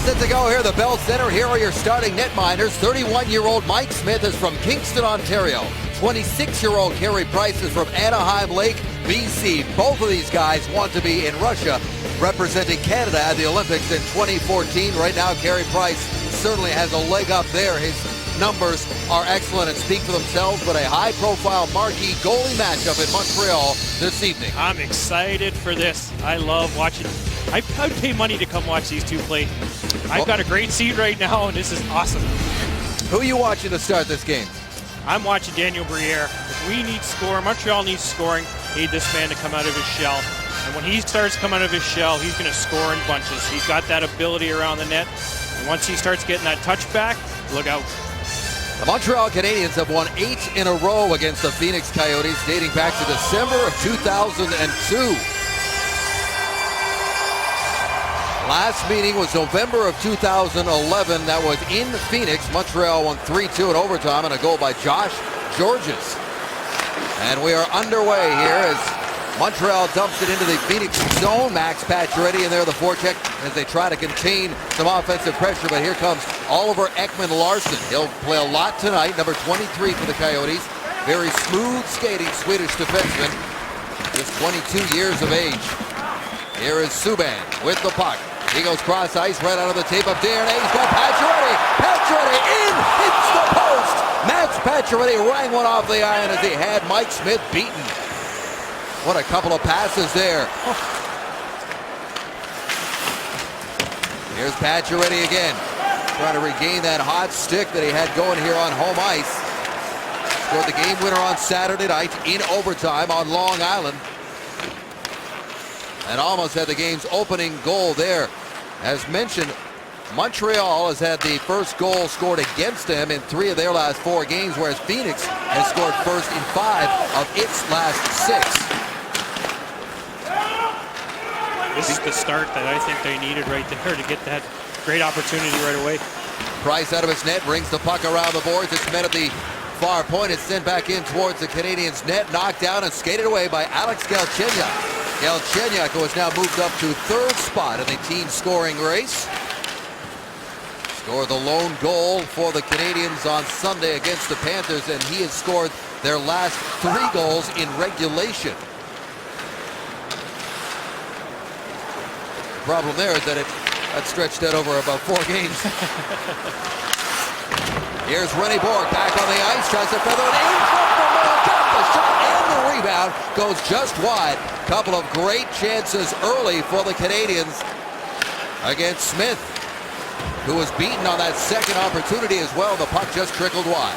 set to go here, the Bell Center. Here are your starting netminders. 31-year-old Mike Smith is from Kingston, Ontario. 26-year-old Carey Price is from Anaheim Lake, BC. Both of these guys want to be in Russia, representing Canada at the Olympics in 2014. Right now, Carey Price certainly has a leg up there. His numbers are excellent and speak for themselves, but a high-profile marquee goalie matchup in Montreal this evening. I'm excited for this. I love watching. I'd pay money to come watch these two play. I've got a great seat right now, and this is awesome. Who are you watching to start this game? I'm watching Daniel Briere. If we need score, Montreal needs scoring. Need this man to come out of his shell. And when he starts coming out of his shell, he's going to score in bunches. He's got that ability around the net. And once he starts getting that touchback, look out. The Montreal Canadiens have won 8 in a row against the Phoenix Coyotes, dating back to December of 2002. Last meeting was November of 2011. That was in Phoenix. Montreal won 3-2 in overtime on a goal by Josh Georges. And we are underway here as Montreal dumps it into the Phoenix zone. Max Pacioretty in there, the forecheck, as they try to contain some offensive pressure. But here comes Oliver Ekman-Larsson. He'll play a lot tonight, number 23 for the Coyotes. Very smooth skating Swedish defenseman, just 22 years of age. Here is Subban with the puck. He goes cross ice right out of the tape of Darnay. He's got Pacioretty. Pacioretty in, hits the post. Max Pacioretty rang one off the iron as he had Mike Smith beaten. What a couple of passes there. Here's Pacioretty again, trying to regain that hot stick that he had going here on home ice. Scored the game winner on Saturday night in overtime on Long Island. And almost had the game's opening goal there. As mentioned, Montreal has had the first goal scored against them in 3 of their last 4 games, whereas Phoenix has scored first in 5 of its last 6. This is the start that I think they needed right there to get that great opportunity right away. Price out of his net, brings the puck around the boards. It's met at the far point. It's sent back in towards the Canadiens' net, knocked down and skated away by Alex Galchenyuk. Galchenyuk, who has now moved up to 3rd spot in the team scoring race. Scored the lone goal for the Canadiens on Sunday against the Panthers, and he has scored their last 3 goals in regulation. The problem there is that that stretched out over about 4 games. Here's René Bourque back on the ice, tries to feather it in front of the middle, got the shot and the rebound, goes just wide. Couple of great chances early for the Canadiens against Smith, who was beaten on that second opportunity as well. The puck just trickled wide.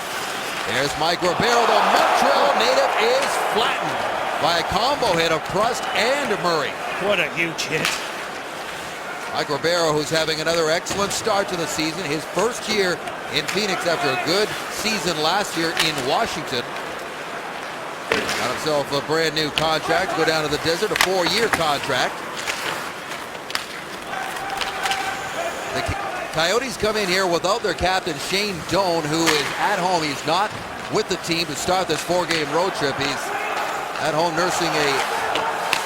There's Mike Ribeiro. The Montreal native is flattened by a combo hit of Prust and Murray. What a huge hit. Mike Ribeiro, who's having another excellent start to the season, his first year in Phoenix after a good season last year in Washington. Got himself a brand new contract to go down to the desert, a 4-year contract. The Coyotes come in here without their captain, Shane Doan, who is at home. He's not with the team to start this 4-game road trip. He's at home nursing a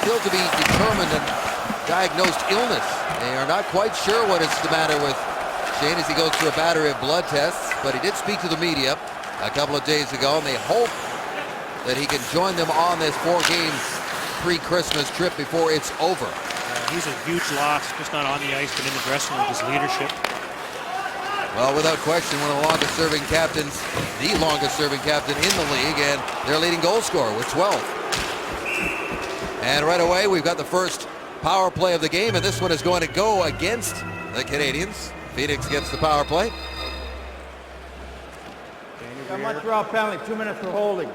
still to be determined and diagnosed illness. They are not quite sure what is the matter with Shane as he goes through a battery of blood tests, but he did speak to the media a couple of days ago, and they hope that he can join them on this 4 games pre-Christmas trip before it's over. He's a huge loss, just not on the ice, but in the dressing room, his leadership. Well, without question, one of the longest-serving captains, the longest-serving captain in the league, and their leading goal scorer with 12. And right away, we've got the first power play of the game, and this one is going to go against the Canadiens. Phoenix gets the power play. Montreal penalty, 2 minutes for holding.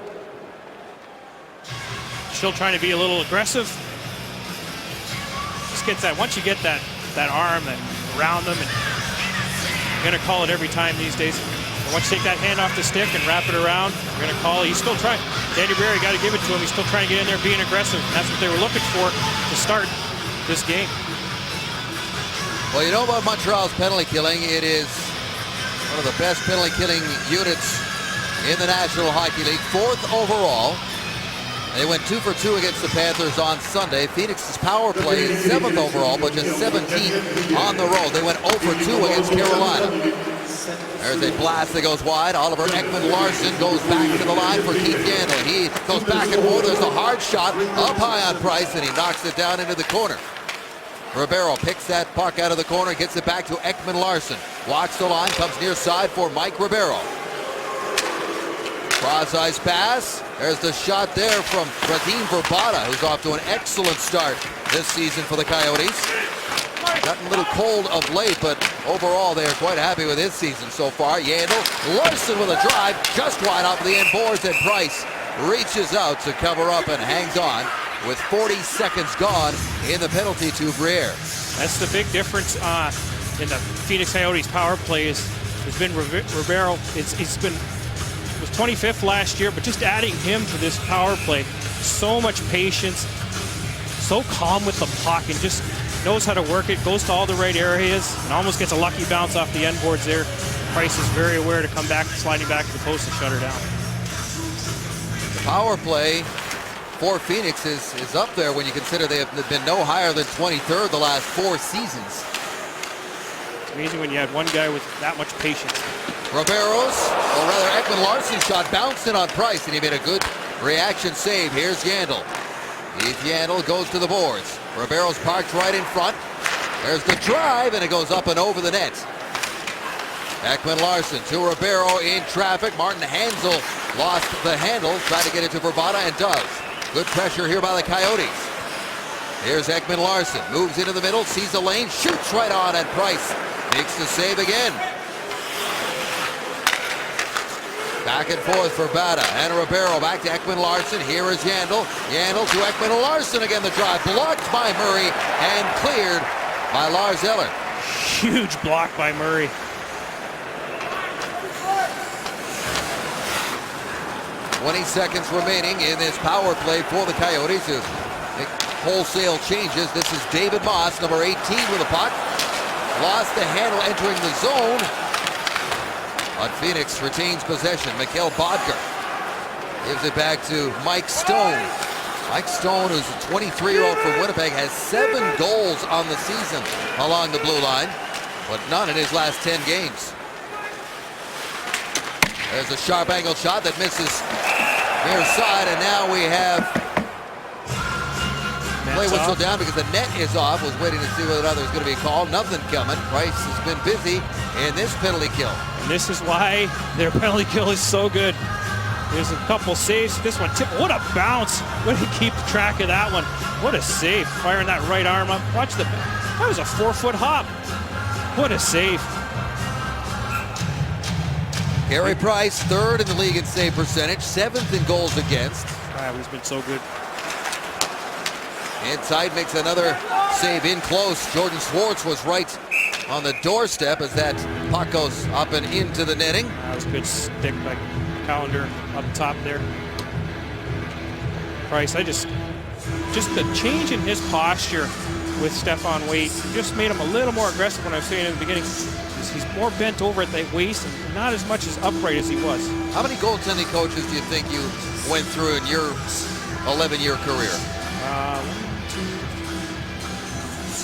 Still trying to be a little aggressive. Just gets that, once you get that arm around them, and you're going to call it every time these days. And once you take that hand off the stick and wrap it around, you're going to call it. He's still trying. Danny Briere, you got to give it to him. He's still trying to get in there being aggressive. And that's what they were looking for to start this game. Well, you know about Montreal's penalty killing. It is one of the best penalty killing units in the National Hockey League, 4th overall. They went 2 for 2 against the Panthers on Sunday. Phoenix's power play is 7th overall, but just 17th on the road. They went 0 for 2 against Carolina. There's a blast that goes wide. Oliver Ekman-Larsson goes back to the line for Keith Yandle. He goes back and forth. There's a hard shot up high on Price, and he knocks it down into the corner. Ribeiro picks that puck out of the corner, gets it back to Ekman-Larsson. Walks the line, comes near side for Mike Ribeiro. Cross-ice pass. There's the shot there from Radim Vrbata, who's off to an excellent start this season for the Coyotes. Gotten a little cold of late, but overall they are quite happy with his season so far. Yandle, Larson with a drive, just wide off the end boards, and Price reaches out to cover up and hangs on with 40 seconds gone in the penalty to Briere. That's the big difference in the Phoenix Coyotes power play has been Ribeiro. Was 25th last year, but just adding him to this power play, so much patience, so calm with the puck, and just knows how to work it, goes to all the right areas, and almost gets a lucky bounce off the end boards there. Price is very aware to come back, sliding back to the post and shut her down. The power play for Phoenix is up there when you consider they have been no higher than 23rd the last 4 seasons. It's amazing when you had one guy with that much patience. Ribeiro's, or rather Ekman-Larsson shot bounced in on Price, and he made a good reaction save. Here's Yandle. Keith Yandle goes to the boards. Ribeiro's parked right in front. There's the drive, and it goes up and over the net. Ekman-Larsson to Ribeiro in traffic. Martin Hansel lost the handle, tried to get it to Vrbata, and does. Good pressure here by the Coyotes. Here's Ekman-Larsson, moves into the middle, sees the lane, shoots right on, and Price makes the save again. Back and forth for Vrbata and Ribeiro. Back to Ekman-Larsson. Here is Yandle. Yandle to Ekman-Larsson. Again, the drive blocked by Murray and cleared by Lars Eller. Huge block by Murray. "20 seconds remaining in this power play for the Coyotes to make wholesale changes. This is David Moss, number 18 with the puck. Lost the handle entering the zone. But Phoenix retains possession. Mikhail Bodker gives it back to Mike Stone. Mike Stone, who's a 23-year-old from Winnipeg, has 7 goals on the season along the blue line, but none in his last 10 games. There's a sharp angle shot that misses near side, and now we have play whistle down because the net is off. Was waiting to see whether or not there's going to be a call. Nothing coming. Price has been busy in this penalty kill. And this is why their penalty kill is so good. There's a couple saves. This one, tip. What a bounce. Way to keep track of that one. What a save. Firing that right arm up. Watch the, that was a 4-foot hop. What a save. Carey Price, 3rd in the league in save percentage, 7th in goals against. Wow, he's been so good. Inside makes another save in close. Jordan Schwartz was right on the doorstep as that puck goes up and into the netting. That was a good stick by Callender up top there. Price, just the change in his posture with Stefan Waite just made him a little more aggressive. When I was saying in the beginning, he's more bent over at the waist and not as much as upright as he was. How many goaltending coaches do you think you went through in your 11-year career?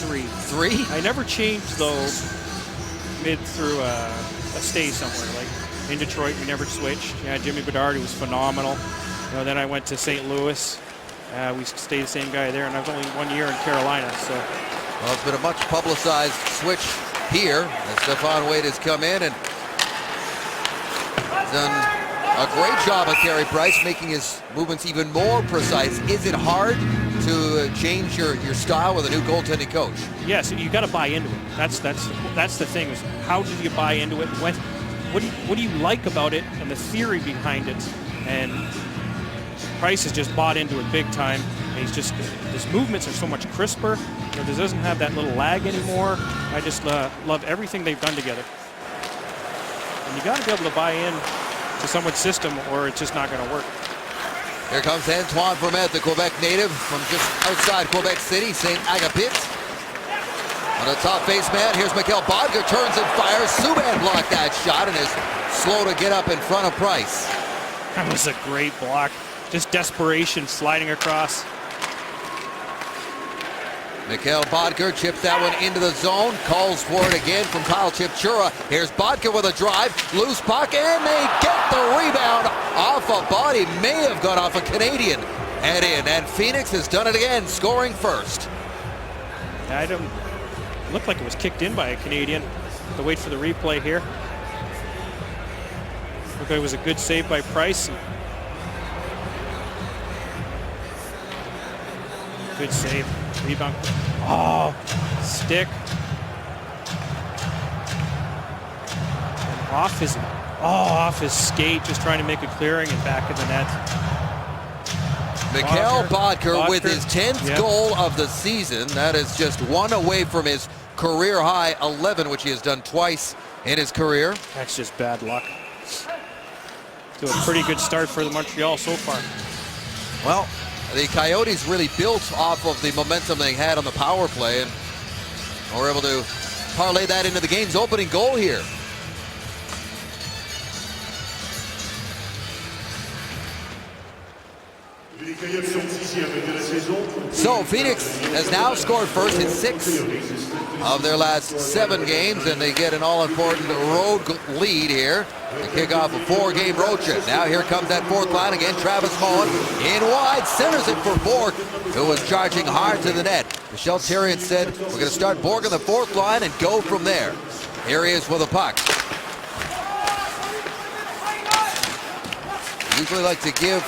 3. 3? I never changed though mid through a stay somewhere. Like in Detroit, we never switched. Yeah, Jimmy Bedard, who was phenomenal. You know, then I went to St. Louis. We stayed the same guy there, and I was only 1 year in Carolina. So, well, it's been a much publicized switch here as Stefan Waite has come in and done a great job of Carey Price, making his movements even more precise. Is it hard to change your style with a new goaltending coach? Yes, you got to buy into it. That's the thing. Is how do you buy into it? What do you like about it and the theory behind it? And Price has just bought into it big time. And his movements are so much crisper. You know, this doesn't have that little lag anymore. I just love everything they've done together. And you got to be able to buy in to someone's system, or it's just not going to work. Here comes Antoine Vermette, the Quebec native from just outside Quebec City, St. Agapit. On the top face man, here's Mikhail Bodker, turns and fires. Subban blocked that shot and is slow to get up in front of Price. That was a great block. just desperation sliding across. Mikhail Bodker chips that one into the zone, calls for it again from Kyle Chipchura. Here's Bodker with a drive, loose puck, and they get the rebound off a body. May have gone off a Canadian head in, and Phoenix has done it again, scoring first. I don't look like it was kicked in by a Canadian. Have to wait for the replay here. Looked like it was a good save by Price. Good save. Rebound. Oh, stick. And off his skate, just trying to make a clearing and back in the net. Mikhail Bodker with his 10th goal of the season. That is just one away from his career high 11, which he has done twice in his career. That's just bad luck. To a pretty good start for the Montreal so far. Well, the Coyotes really built off of the momentum they had on the power play and were able to parlay that into the game's opening goal here. So Phoenix has now scored first in 6 of their last 7 games, and they get an all-important road lead here to kick off a 4-game road trip. Now here comes that 4th line again. Travis Mullen in wide, centers it for Borg, who was charging hard to the net. Michel Therrien said, we're going to start Borg on the 4th line and go from there. Here he is with a puck. Usually like to give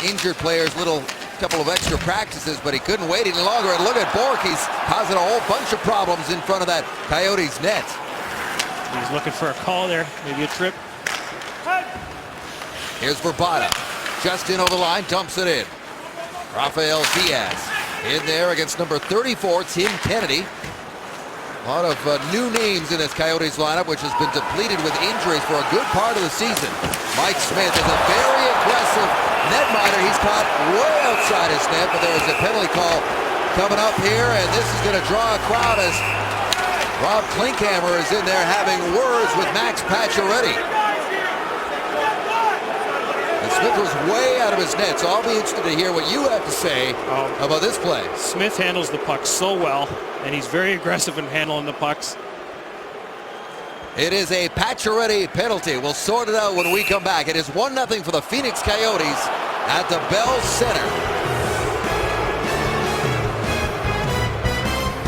injured players little couple of extra practices, but he couldn't wait any longer. And look at Bork, he's causing a whole bunch of problems in front of that Coyotes net. He's looking for a call there, maybe a trip. Here's Verbata, just in over the line, dumps it in. Rafael Diaz in there against number 34, Tim Kennedy. A lot of new names in this Coyotes lineup, which has been depleted with injuries for a good part of the season. Mike Smith is a very aggressive netminder. He's caught way outside his net, but there is a penalty call coming up here, and this is going to draw a crowd as Rob Klinkhammer is in there having words with Max Pacioretty. And Smith was way out of his net, so I'll be interested to hear what you have to say about this play. Smith handles the puck so well, and he's very aggressive in handling the pucks. It is a Pacioretty penalty. We'll sort it out when we come back. It is 1-0 for the Phoenix Coyotes at the Bell Center.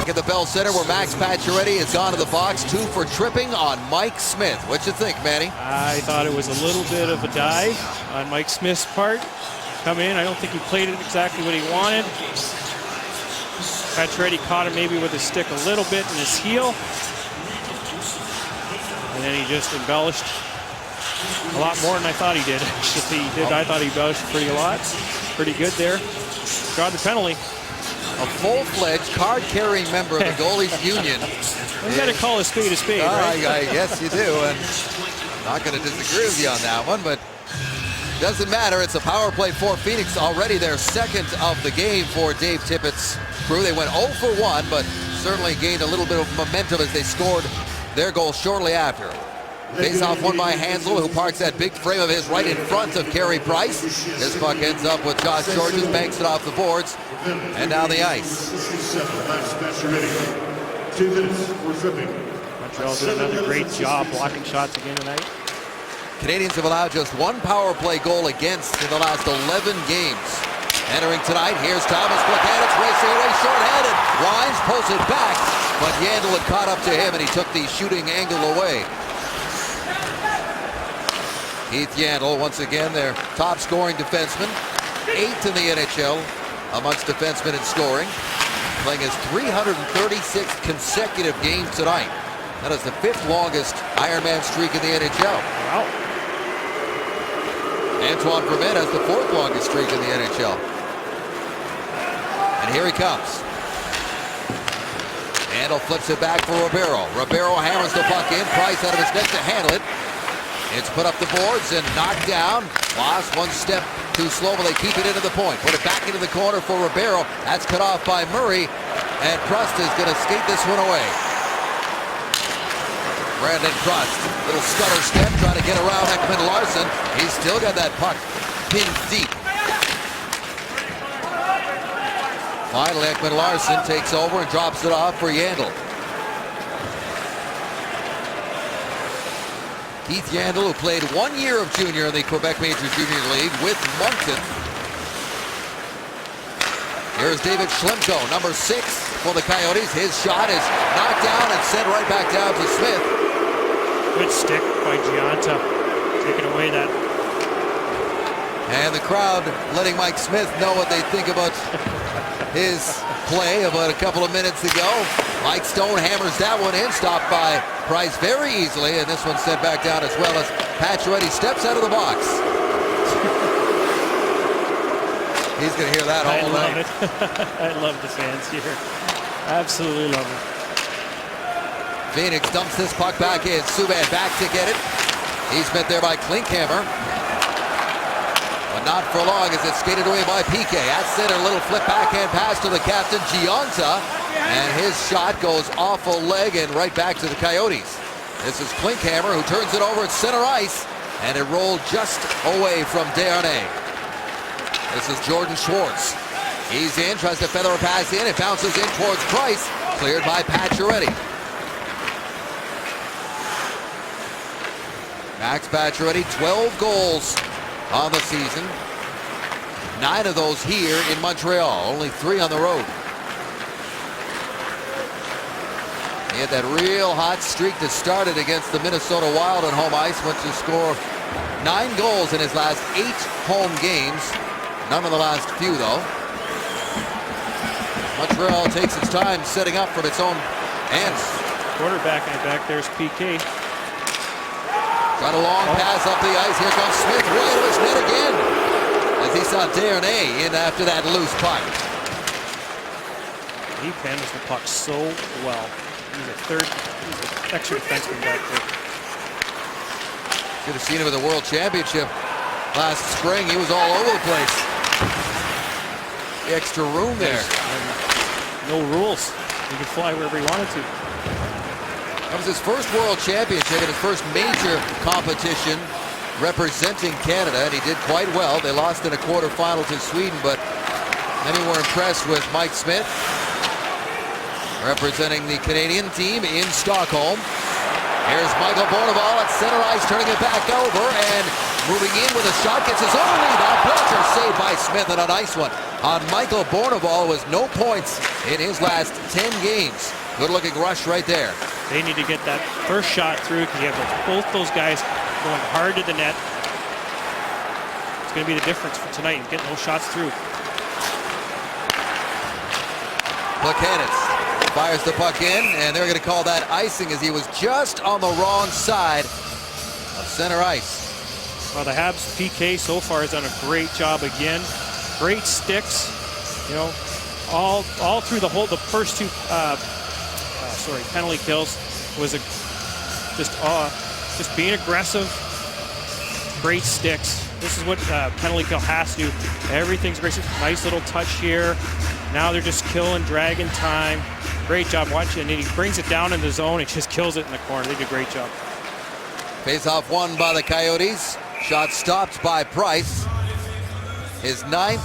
At the Bell Center, where Max Pacioretty has gone to the box, 2 for tripping on Mike Smith. What you think, Manny? I thought it was a little bit of a dive on Mike Smith's part. Come in, I don't think he played it exactly what he wanted. Pacioretty caught him maybe with his stick a little bit in his heel. And then he just embellished a lot more than I thought he did. I thought he embellished pretty good there. Got the penalty. A full-fledged card-carrying member of the Goalies Union. You got to call a spade, right? I guess you do, and I'm not going to disagree with you on that one, but doesn't matter. It's a power play for Phoenix, already their 2nd of the game for Dave Tippett's crew. They went 0 for 1, but certainly gained a little bit of momentum as they scored their goal shortly after. Face-off won by Hansel, who parks that big frame of his right in front of Carey Price. This puck ends up with Josh Georges, banks it off the boards, and down the ice. 2 minutes for tripping. Montreal did another great job blocking shots again tonight. Canadians have allowed just 1 power play goal against in the last 11 games. Entering tonight, here's Thomas Plekanec racing away short-handed. Wines pulls it back, but Yandel had caught up to him, and he took the shooting angle away. Keith Yandel, once again, their top-scoring defenseman, 8th in the NHL amongst defensemen in scoring, playing his 336th consecutive game tonight. That is the 5th longest Ironman streak in the NHL. Wow. Antoine Vermette has the 4th longest streak in the NHL. And here he comes. Yandel flips it back for Ribeiro. Ribeiro hammers the puck in. Price out of his net to handle it. It's put up the boards and knocked down. Lost 1 step too slow, but they keep it into the point. Put it back into the corner for Ribeiro. That's cut off by Murray. And Prust is going to skate this one away. Brandon Prust, little stutter step, trying to get around Ekman Larsson. He's still got that puck pinned deep. Finally, Ekman Larson takes over and drops it off for Yandle. Keith Yandle, who played 1 year of junior in the Quebec Major Junior League with Moncton. Here's David Schlemko, number 6 for the Coyotes. His shot is knocked down and sent right back down to Smith. Good stick by Gionta, taking away that. And the crowd letting Mike Smith know what they think about his play about a couple of minutes ago. Mike Stone hammers that one in, stopped by Price very easily, and this one sent back down as well as Pacioretty steps out of the box. He's going to hear that all night. I love the fans here. Absolutely love it. Phoenix dumps this puck back in. Subban back to get it. He's met there by Klinkhammer. But not for long as it's skated away by PK. At center, a little flip backhand pass to the captain, Gionta. And his shot goes off a leg and right back to the Coyotes. This is Klinkhammer who turns it over at center ice. And it rolled just away from Desharnais. This is Jordan Schwartz. He's in, tries to feather a pass in. It bounces in towards Price. Cleared by Pacioretty. Max Pacioretty, 12 goals on the season. 9 of those here in Montreal. Only 3 on the road. He had that real hot streak that started against the Minnesota Wild on home ice. Went to score 9 goals in his last 8 home games. None in the last few, though. Montreal takes its time setting up from its own ends. Quarterback in the back, there's PK. Got a long pass up the ice. Here comes Smith, right of his net again. As he saw Desharnais in after that loose puck. He handles the puck so well. He's an extra defenseman back there. Should have seen him at the World Championship last spring. He was all over the place. The extra room there. No rules. He could fly wherever he wanted to. That was his first World Championship and his first major competition representing Canada, and he did quite well. They lost in a quarterfinal to Sweden, but many were impressed with Mike Smith representing the Canadian team in Stockholm. Here's Michael Bournival at center ice, turning it back over and moving in with a shot, gets his own rebound. Belcher saved by Smith, and a nice one on Michael Bournival. Was no points in his last 10 games. Good looking rush right there. They need to get that first shot through because you have both those guys going hard to the net. It's going to be the difference for tonight, getting those shots through. Plekanec fires the puck in, and they're going to call that icing as he was just on the wrong side of center ice. Well, the Habs PK so far has done a great job again. Great sticks, you know, all through the first 2 penalty kills was just being aggressive. Great sticks. This is what penalty kill has to do. Everything's great. Nice little touch here. Now they're just killing, dragging time. Great job watching, and he brings it down in the zone and just kills it in the corner. They did a great job. Face-off won by the Coyotes. Shot stopped by Price. His 9th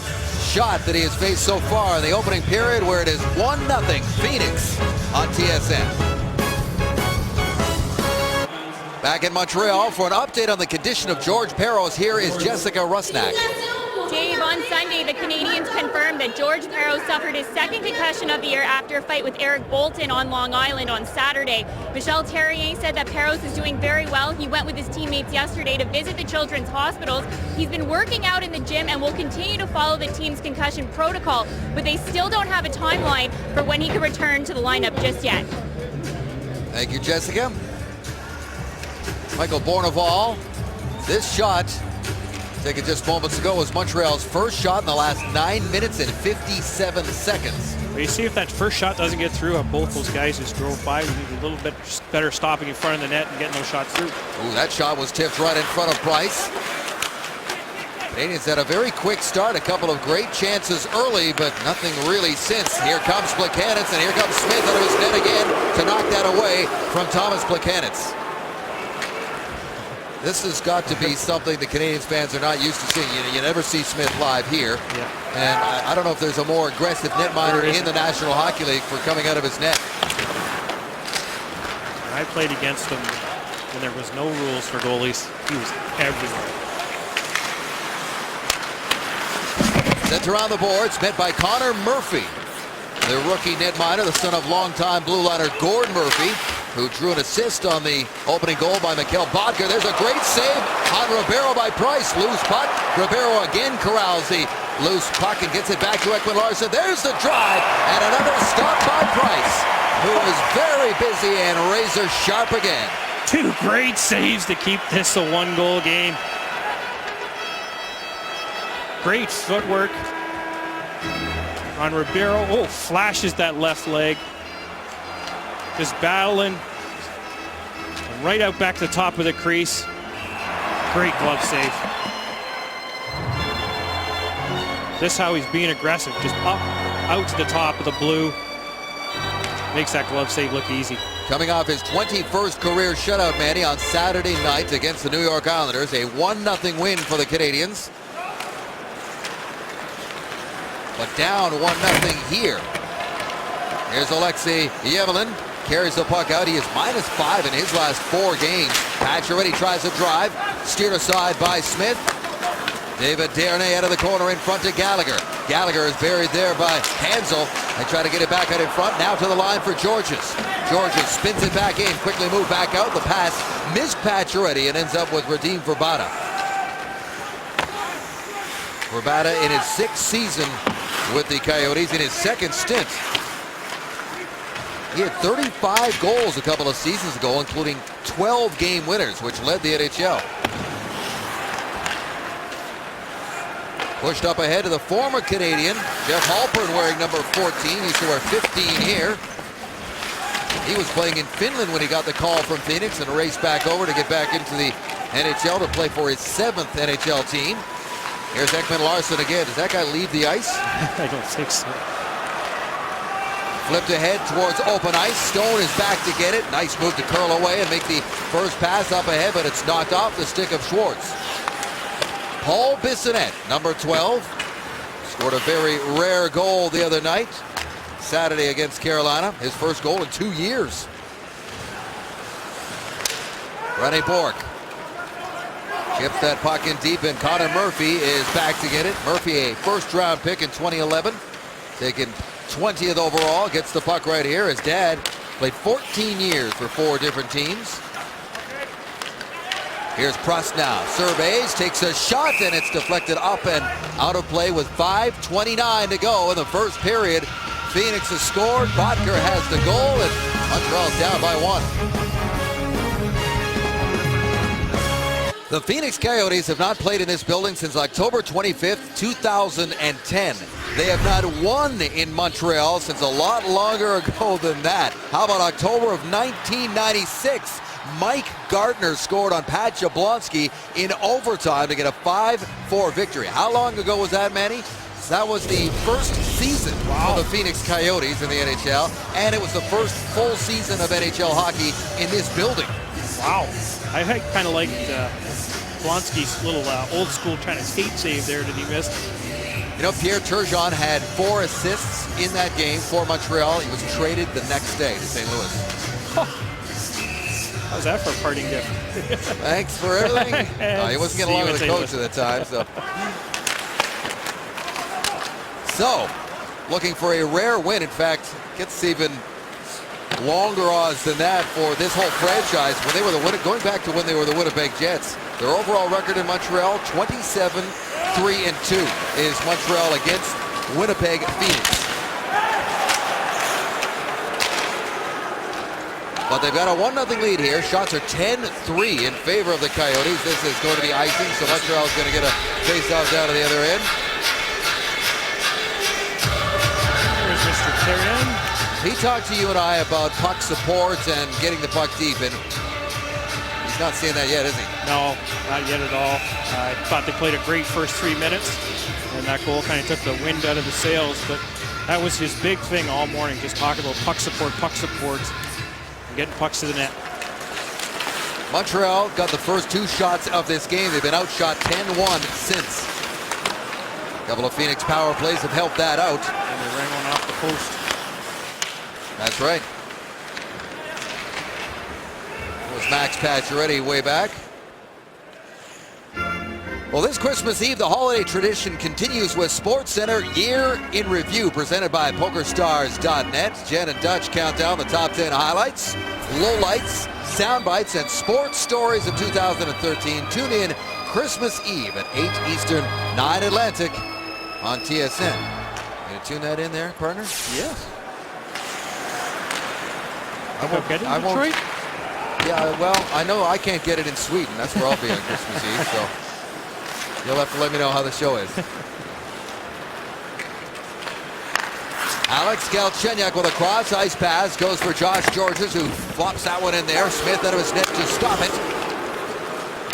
shot that he has faced so far in the opening period, where it is 1-0 Phoenix on TSN. Back in Montreal for an update on the condition of George Parros. Here is Jessica Rusnak. Dave, on Sunday, the Canadians confirmed that George Parros suffered his 2nd concussion of the year after a fight with Eric Bolton on Long Island on Saturday. Michel Therrien said that Parros is doing very well. He went with his teammates yesterday to visit the children's hospitals. He's been working out in the gym and will continue to follow the team's concussion protocol, but they still don't have a timeline for when he can return to the lineup just yet. Thank you, Jessica. Michael Bournival, this shot taken just moments ago was Montreal's first shot in the last 9 minutes and 57 seconds. Well, you see if that first shot doesn't get through, both those guys just drove by. We need a little bit better stopping in front of the net and getting those shots through. Ooh, that shot was tipped right in front of Price. Canadians had a very quick start, a couple of great chances early, but nothing really since. Here comes Plekanec, and here comes Smith out of his net again to knock that away from Thomas Plekanec. This has got to be something the Canadiens fans are not used to seeing. You never see Smith live here. Yeah. And I don't know if there's a more aggressive netminder in the National Hockey League for coming out of his net. I played against him when there was no rules for goalies. He was everywhere. Sent around the boards, met by Connor Murphy, the rookie netminder, the son of longtime blue liner Gord Murphy, who drew an assist on the opening goal by Mikhail Boedker. There's a great save on Ribeiro by Price. Loose puck. Ribeiro again corrals the loose puck and gets it back to Ekman Larsson. There's the drive and another stop by Price, who is very busy and razor sharp again. 2 great saves to keep this a 1-goal game. Great footwork on Ribeiro. Oh, flashes that left leg. Just battling. And right out back to the top of the crease. Great glove save. This is how he's being aggressive. Just up, out to the top of the blue. Makes that glove save look easy. Coming off his 21st career shutout, Manny, on Saturday night against the New York Islanders. A 1-0 win for the Canadians. But down 1-0 here. Here's Alexei Yevlin. Carries the puck out. He is -5 in his last 4 games. Pacioretty tries to drive. Steered aside by Smith. David Desharnais out of the corner in front to Gallagher. Gallagher is buried there by Hansel. They try to get it back out in front. Now to the line for Georges. Georges spins it back in. Quickly move back out. The pass missed Pacioretty and ends up with Radim Vrbata. Vrbata in his 6th season with the Coyotes, in his 2nd stint. He had 35 goals a couple of seasons ago, including 12 game winners, which led the NHL. Pushed up ahead to the former Canadian, Jeff Halpern, wearing number 14. He used to wear 15 here. He was playing in Finland when he got the call from Phoenix and raced back over to get back into the NHL to play for his 7th NHL team. Here's Ekman Larsson again. Does that guy leave the ice? I don't think so. Flipped ahead towards open ice. Stone is back to get it. Nice move to curl away and make the first pass up ahead, but it's knocked off the stick of Schwartz. Paul Bissonnette, number 12, scored a very rare goal the other night, Saturday against Carolina. His first goal in 2 years. Rene Bourque chips that puck in deep, and Connor Murphy is back to get it. Murphy, a first-round pick in 2011, taken 20th overall, gets the puck right here. His dad played 14 years for 4 different teams. Here's Prust now. Surveys, takes a shot, and it's deflected up and out of play with 5:29 to go in the first period. Phoenix has scored. Boedker has the goal, and Montreal's down by 1. The Phoenix Coyotes have not played in this building since October 25th, 2010. They have not won in Montreal since a lot longer ago than that. How about October of 1996? Mike Gardner scored on Pat Jablonski in overtime to get a 5-4 victory. How long ago was that, Manny? That was the first season of the Phoenix Coyotes in the NHL, and it was the first full season of NHL hockey in this building. Wow. I kind of liked Jablonski's little old school kind of skate save there that he missed. You know, Pierre Turgeon had 4 assists in that game for Montreal. He was traded the next day to St. Louis. How's that for a parting gift? Thanks for everything. He wasn't getting along with the coach at the time. So, looking for a rare win. In fact, gets even longer odds than that for this whole franchise. When they were going back to when they were the Winnipeg Jets. Their overall record in Montreal, 27-3-2 is Montreal against Winnipeg Phoenix. But they've got a 1-0 lead here. Shots are 10-3 in favor of the Coyotes. This is going to be icing, so Montreal is going to get a face-off down to the other end. Here's Mr. Therrien. He talked to you and I about puck support and getting the puck deep, and he's not seeing that yet, is he? No, not yet at all. I thought they played a great first 3 minutes, and that goal kind of took the wind out of the sails, but that was his big thing all morning, just talking about puck support, and getting pucks to the net. Montreal got the first 2 shots of this game. They've been outshot 10-1 since. A couple of Phoenix power plays have helped that out. And they ran one off the post. That's right. It was Max Pacioretty way back. Well, this Christmas Eve, the holiday tradition continues with SportsCenter Year in Review, presented by PokerStars.net. Jen and Dutch count down the top 10 highlights, lowlights, sound bites, and sports stories of 2013. Tune in Christmas Eve at 8 Eastern, 9 Atlantic on TSN. You gonna tune that in there, partner? Yes. I won't. Yeah, well, I know I can't get it in Sweden. That's where I'll be on Christmas Eve, so you'll have to let me know how the show is. Alex Galchenyuk with a cross ice pass, goes for Josh Georges, who flops that one in there. Smith out of his net to stop it.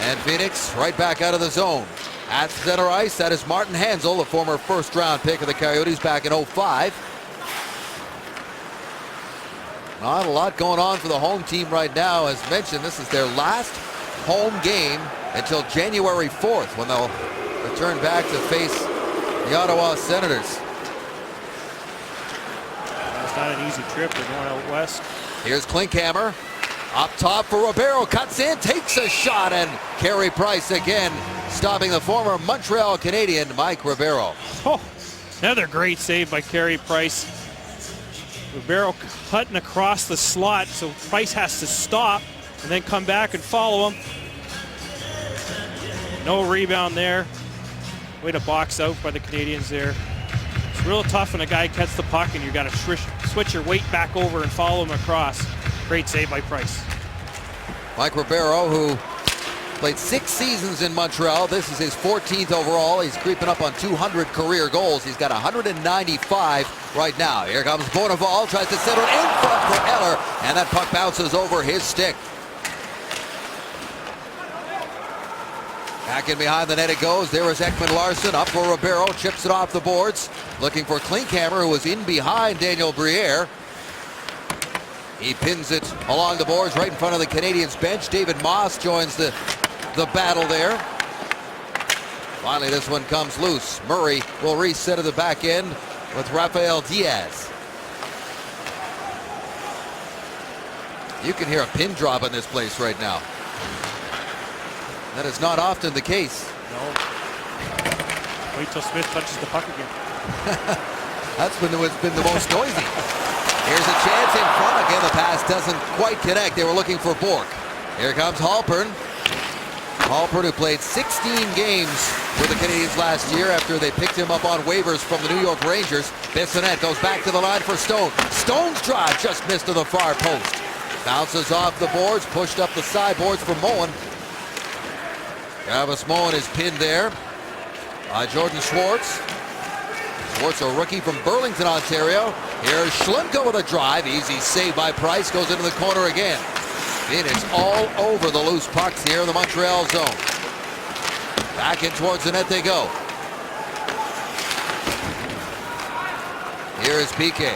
And Phoenix right back out of the zone. At center ice, that is Martin Hanzal, the former first-round pick of the Coyotes back in 05. Not a lot going on for the home team right now. As mentioned, this is their last home game until January 4th, when they'll return back to face the Ottawa Senators. It's not an easy trip. They're going out west. Here's Klinkhammer. Up top for Ribeiro. Cuts in, takes a shot, and Carey Price again stopping the former Montreal Canadian, Mike Ribeiro. Oh, another great save by Carey Price. Ribeiro cutting across the slot, so Price has to stop and then come back and follow him. No rebound there. Way to box out by the Canadians there. It's real tough when a guy gets the puck and you got to switch your weight back over and follow him across. Great save by Price. Mike Ribeiro, who played 6 seasons in Montreal. This is his 14th overall. He's creeping up on 200 career goals. He's got 195 right now. Here comes Bourneval, tries to settle in front for Eller, and that puck bounces over his stick. Back in behind the net it goes. There is Ekman Larsson up for Ribeiro, chips it off the boards, looking for Klinkhammer, who was in behind Daniel Briere. He pins it along the boards right in front of the Canadiens bench. David Moss joins the battle there. Finally, this one comes loose. Murray will reset at the back end with Rafael Diaz. You can hear a pin drop in this place right now. That is not often the case. No. Wait till Smith touches the puck again. That's been the most noisy. Here's a chance in front. Again, the pass doesn't quite connect. They were looking for Bourque. Here comes Halpern. Halpern, who played 16 games with the Canadiens last year after they picked him up on waivers from the New York Rangers. Bissonnette goes back to the line for Stone. Stone's drive just missed to the far post. Bounces off the boards, pushed up the sideboards for Moen. Travis Moen is pinned there by Jordan Schwartz. Schwartz, a rookie from Burlington, Ontario. Here's Schlemko with a drive. Easy save by Price. Goes into the corner again. Phoenix all over the loose pucks here in the Montreal zone. Back in towards the net they go. Here is PK.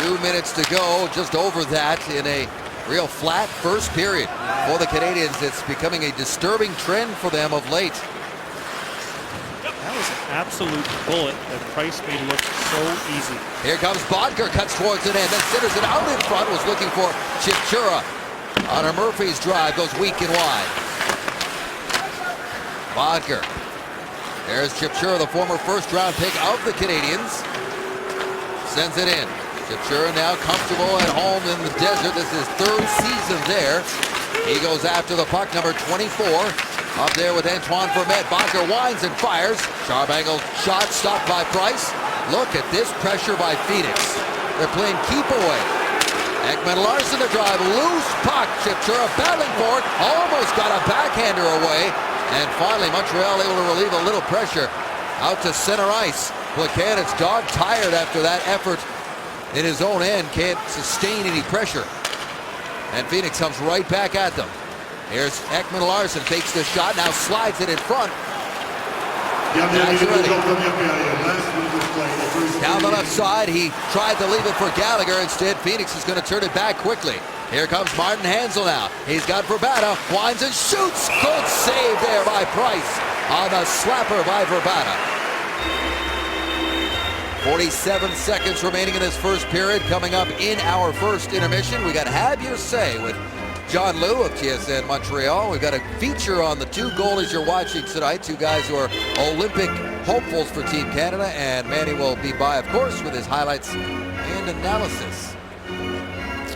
2 minutes to go, just over that in a real flat first period for the Canadiens. It's becoming a disturbing trend for them of late. That was an absolute bullet that Price made look so easy. Here comes Bodker, cuts towards it and then centers it out in front. Was looking for Chipchura. Honor Murphy's drive goes weak and wide. Bodker. There's Chipchura, the former first-round pick of the Canadiens. Sends it in. Chipchura now comfortable at home in the desert. This is his 3rd season there. He goes after the puck, number 24. Up there with Antoine Vermette. Bodker winds and fires. Sharp angle shot stopped by Price. Look at this pressure by Phoenix. They're playing keep away. Ekman Larsson to drive. Loose puck. Chipchura battling for it. Almost got a backhander away. And finally, Montreal able to relieve a little pressure. Out to center ice. Plekanec dog tired after that effort in his own end. Can't sustain any pressure. And Phoenix comes right back at them. Here's Ekman Larsson, takes the shot, now slides it in front. Down the left side, he tried to leave it for Gallagher. Instead, Phoenix is going to turn it back quickly. Here comes Martin Hanzal now. He's got Verbata, winds and shoots. Good save there by Price. on the slapper by Vrbata. 47 seconds remaining in this first period. Coming up in our first intermission, we got Have Your Say with John Liu of TSN Montreal. We've got a feature on the two goalies you're watching tonight, two guys who are Olympic hopefuls for Team Canada, and Manny will be by, of course, with his highlights and analysis.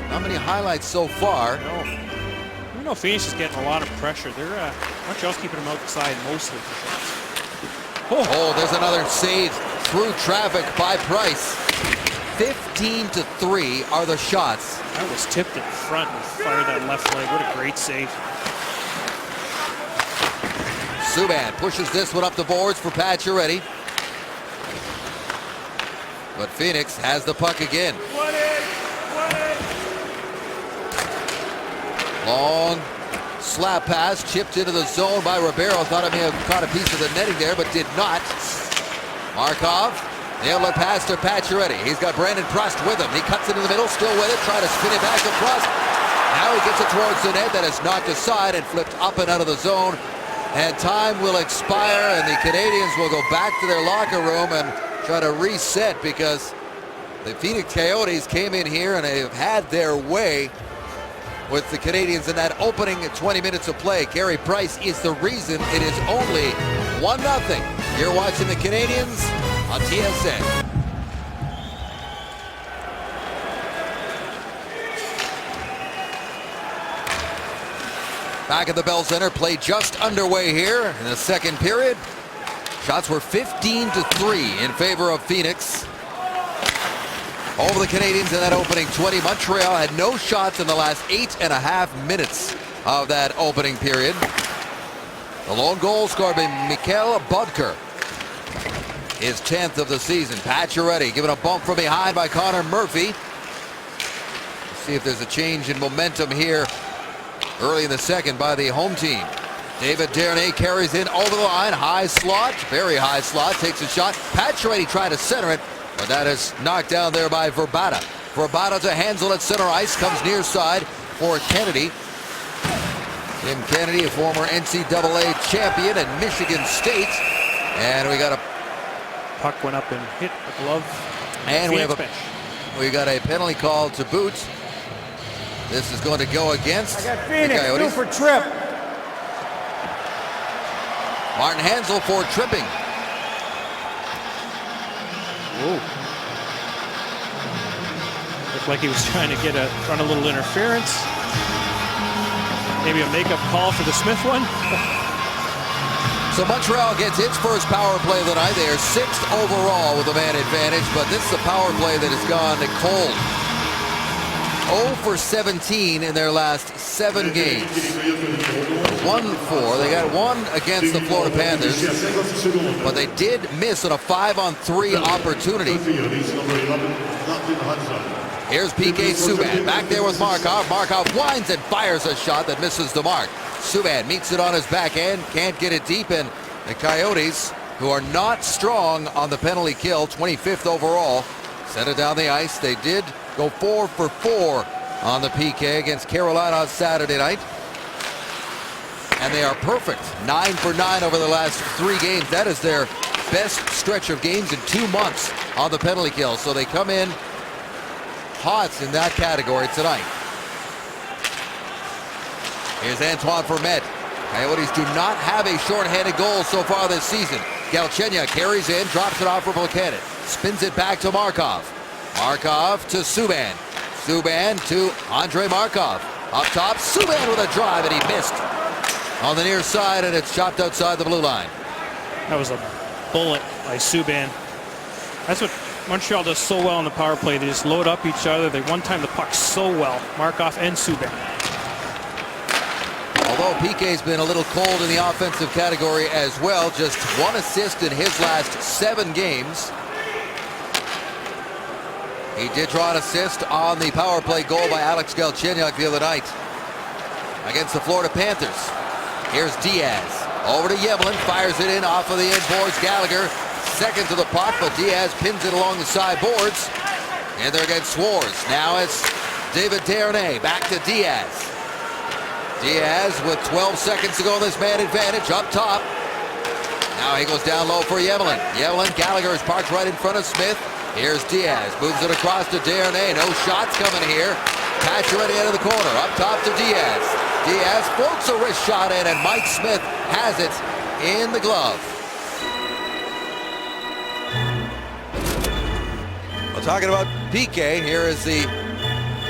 Not many highlights so far. No. You know, Phoenix is getting a lot of pressure. They're Montreal's keeping them outside mostly for shots. Oh, there's another save through traffic by Price. 15-3 are the shots. That was tipped in front and fired that left leg. What a great save. Subban pushes this one up the boards for Pacioretty. But Phoenix has the puck again. Long slap pass chipped into the zone by Ribeiro. Thought he may have caught a piece of the netting there, but did not. Markov, the outlet pass to Pacioretty. He's got Brandon Prost with him. He cuts it in the middle, still with it, trying to spin it back across. Now he gets it towards the net. That is knocked aside and flipped up and out of the zone. And time will expire, and the Canadians will go back to their locker room and try to reset, because the Phoenix Coyotes came in here and they've had their way with the Canadians in that opening 20 minutes of play. Carey Price is the reason it is only 1-0. You're watching the Canadians on TSN. Back at the Bell Center, play just underway here in the second period. Shots were 15-3 in favor of Phoenix over the Canadians in that opening 20. Montreal had no shots in the last 8.5 minutes of that opening period. The lone goal scored by Mikhail Bodker, his 10th of the season. Pacioretty given a bump from behind by Connor Murphy. Let's see if there's a change in momentum here early in the second by the home team. David Desharnais carries in over the line. High slot, very high slot, takes a shot. Pacioretty tried to center it, but that is knocked down there by Vrbata. Vrbata to Hansel at center ice, comes near side for Kennedy. Tim Kennedy, a former NCAA champion at Michigan State. And we got a Puck went up and hit the glove. And we got a penalty call to boot. This is going to go against I got the Phoenix, Coyotes. due for trip. Martin Hansel for tripping. Whoa. Looked like he was trying to run a little interference. Maybe a makeup call for the Smith one. So Montreal gets its first power play of the night. They are 6th overall with a man advantage, but this is a power play that has gone cold. 0 for 17 in their last 7 games. 1-4. They got one against the Florida Panthers, but they did miss on a 5-on-3 opportunity. Here's PK Subban back there with Markov. Markov winds and fires a shot that misses the mark. Subban meets it on his backhand, can't get it deep, and the Coyotes, who are not strong on the penalty kill, 25th overall, sent it down the ice. They did go 4 for 4 on the PK against Carolina on Saturday night. And they are perfect. 9 for 9 over the last 3 games. That is their best stretch of games in 2 months on the penalty kill. So they come in hot in that category tonight. Here's Antoine Vermette. Coyotes do not have a shorthanded goal so far this season. Galchenyuk carries in, drops it off for Buchanan. Spins it back to Markov. Markov to Subban. Subban to Andrei Markov. Up top, Subban with a drive, and he missed on the near side, and it's chopped outside the blue line. That was a bullet by Subban. That's what Montreal does so well in the power play. They just load up each other. They one-time the puck so well, Markov and Subban. Although PK's been a little cold in the offensive category as well, just 1 assist in his last 7 games. He did draw an assist on the power play goal by Alex Galchenyuk the other night against the Florida Panthers. Here's Diaz over to Yemlin, fires it in off of the end boards. Gallagher second to the puck, but Diaz pins it along the side boards. And there against Swartz. Now it's David Desharnais back to Diaz. Diaz with 12 seconds to go in this man advantage up top. Now he goes down low for Yevlin. Gallagher is parked right in front of Smith. Here's Diaz. Moves it across to Desharnais. No shots coming here. Patcher at the end of the corner. Up top to Diaz. Diaz floats a wrist shot in, and Mike Smith has it in the glove. Well, talking about PK, here is the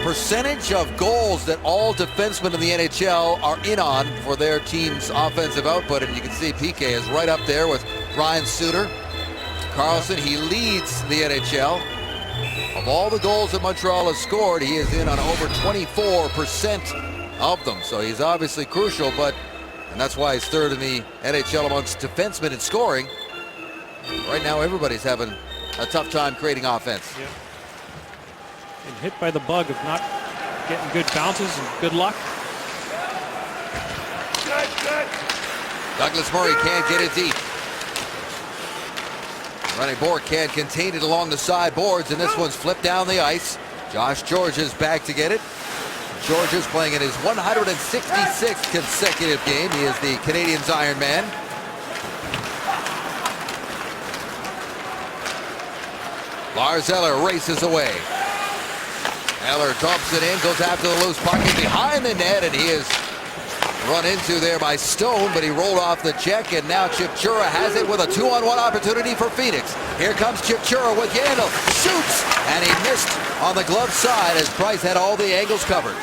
percentage of goals that all defensemen in the NHL are in on for their team's offensive output. And you can see PK is right up there with Ryan Suter. Carlson, he leads the NHL. Of all the goals that Montreal has scored, he is in on over 24% of them. So he's obviously crucial, and that's why he's third in the NHL amongst defensemen in scoring. Right now, everybody's having a tough time creating offense. Yeah. And hit by the bug of not getting good bounces and good luck. Douglas Murray can't get it deep. Ronnie Bourque can't contain it along the sideboards, and this one's flipped down the ice. Josh Georges back to get it. Georges playing in his 166th consecutive game. He is the Canadiens' Iron Man. Lars Eller races away. Eller dumps it in, goes after the loose puck behind the net, and he is run into there by Stone, but he rolled off the check, and now Chipchura has it with a 2-on-1 opportunity for Phoenix. Here comes Chipchura with Yandel, shoots, and he missed on the glove side as Price had all the angles covered.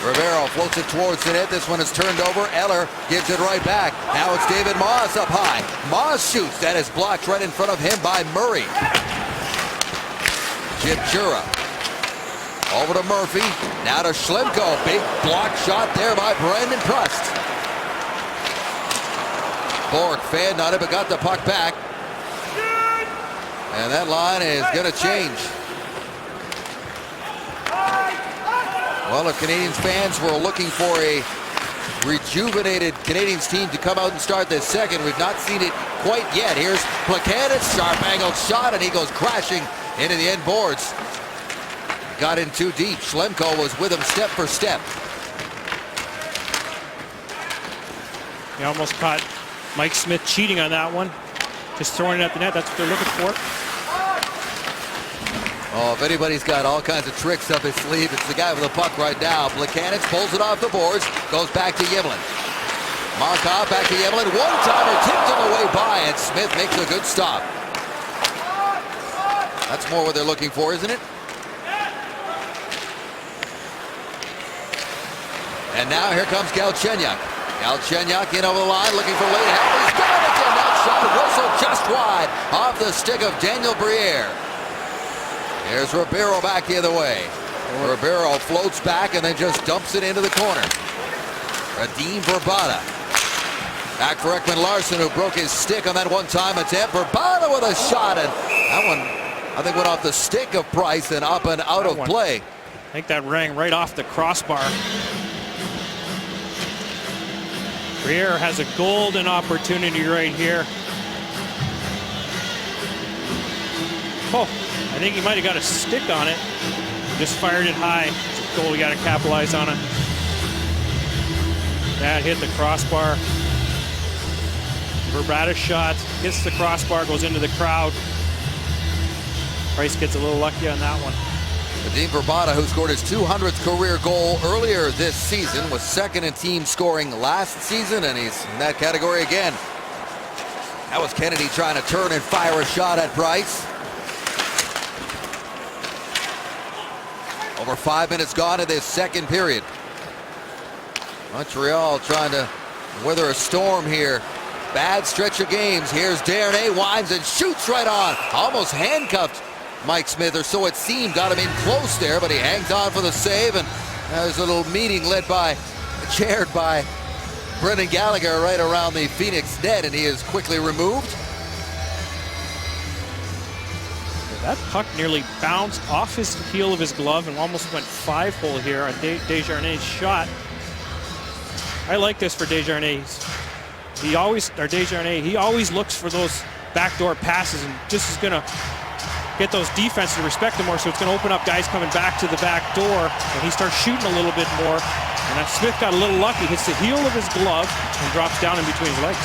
Rivero floats it towards the net. This one is turned over. Eller gives it right back. Now it's David Moss up high. Moss shoots. That is blocked right in front of him by Murray. Chipchura over to Murphy. Now to Schlemko. Big block shot there by Brandon Prust. Bourque fanned on it, but got the puck back. And that line is going to change. Well, if Canadiens fans were looking for a rejuvenated Canadiens team to come out and start this second, we've not seen it quite yet. Here's Plekanec, sharp angled shot, and he goes crashing into the end boards. Got in too deep. Schlemko was with him step for step. He almost caught Mike Smith cheating on that one. Just throwing it at the net. That's what they're looking for. Oh, if anybody's got all kinds of tricks up his sleeve, it's the guy with the puck right now. Plekanec pulls it off the boards, goes back to Yevlin. Markov back to Yevlin. One-timer tipped him away by, and Smith makes a good stop. That's more what they're looking for, isn't it? And now here comes Galchenyuk. Galchenyuk in over the line, looking for late help. He's got it again. That shot whistled just wide off the stick of Daniel Briere. There's Ribeiro back the other way. Ribeiro floats back and then just dumps it into the corner. Radim Vrbata. Back for Ekman Larsson, who broke his stick on that one-time attempt. Vrbata with a shot, and that one, I think, went off the stick of Price and up and out of play. I think that rang right off the crossbar. Briere has a golden opportunity right here. Oh, I think he might have got a stick on it. Just fired it high. It's a goal, you got to capitalize on it. That hit the crossbar. Vrbata's shot hits the crossbar, goes into the crowd. Price gets a little lucky on that one. Radim Vrbata, who scored his 200th career goal earlier this season, was second in team scoring last season, and he's in that category again. That was Kennedy trying to turn and fire a shot at Price. Over 5 minutes gone in this second period. Montreal trying to weather a storm here. Bad stretch of games. Here's Desharnais, winds and shoots right on. Almost handcuffed Mike Smith, or so it seemed. Got him in close there, but he hangs on for the save. And there's a little meeting chaired by Brendan Gallagher right around the Phoenix net, and he is quickly removed. That puck nearly bounced off his heel of his glove and almost went 5-hole here on Desharnais' shot. I like this for Desharnais. He always looks for those backdoor passes and just is going to get those defenses to respect him more, so it's going to open up guys coming back to the back door, and he starts shooting a little bit more. And that Smith got a little lucky, hits the heel of his glove and drops down in between his legs.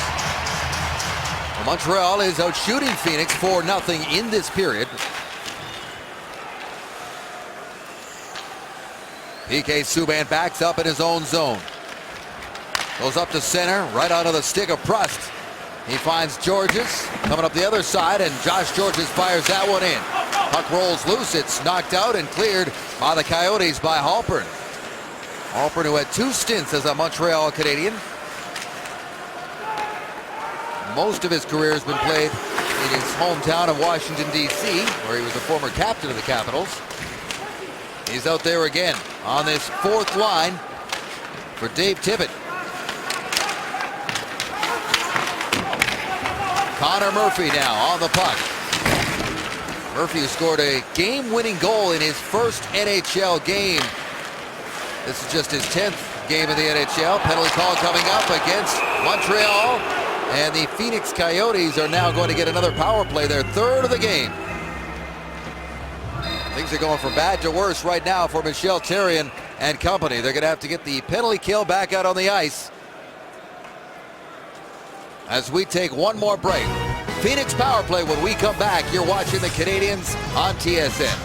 Montreal is out shooting Phoenix 4-0 in this period. PK Subban backs up in his own zone. Goes up to center, right onto the stick of Prust. He finds Georges coming up the other side, and Josh Georges fires that one in. Puck rolls loose. It's knocked out and cleared by the Coyotes by Halpern. Halpern, who had 2 stints as a Montreal Canadian. Most of his career has been played in his hometown of Washington, D.C., where he was the former captain of the Capitals. He's out there again on this 4th line for Dave Tippett. Connor Murphy now on the puck. Murphy, who scored a game-winning goal in his first NHL game. This is just his 10th game in the NHL. Penalty call coming up against Montreal. And the Phoenix Coyotes are now going to get another power play, their 3rd of the game. Things are going from bad to worse right now for Michel Therrien and company. They're going to have to get the penalty kill back out on the ice. As we take one more break. Phoenix power play when we come back. You're watching the Canadians on TSN.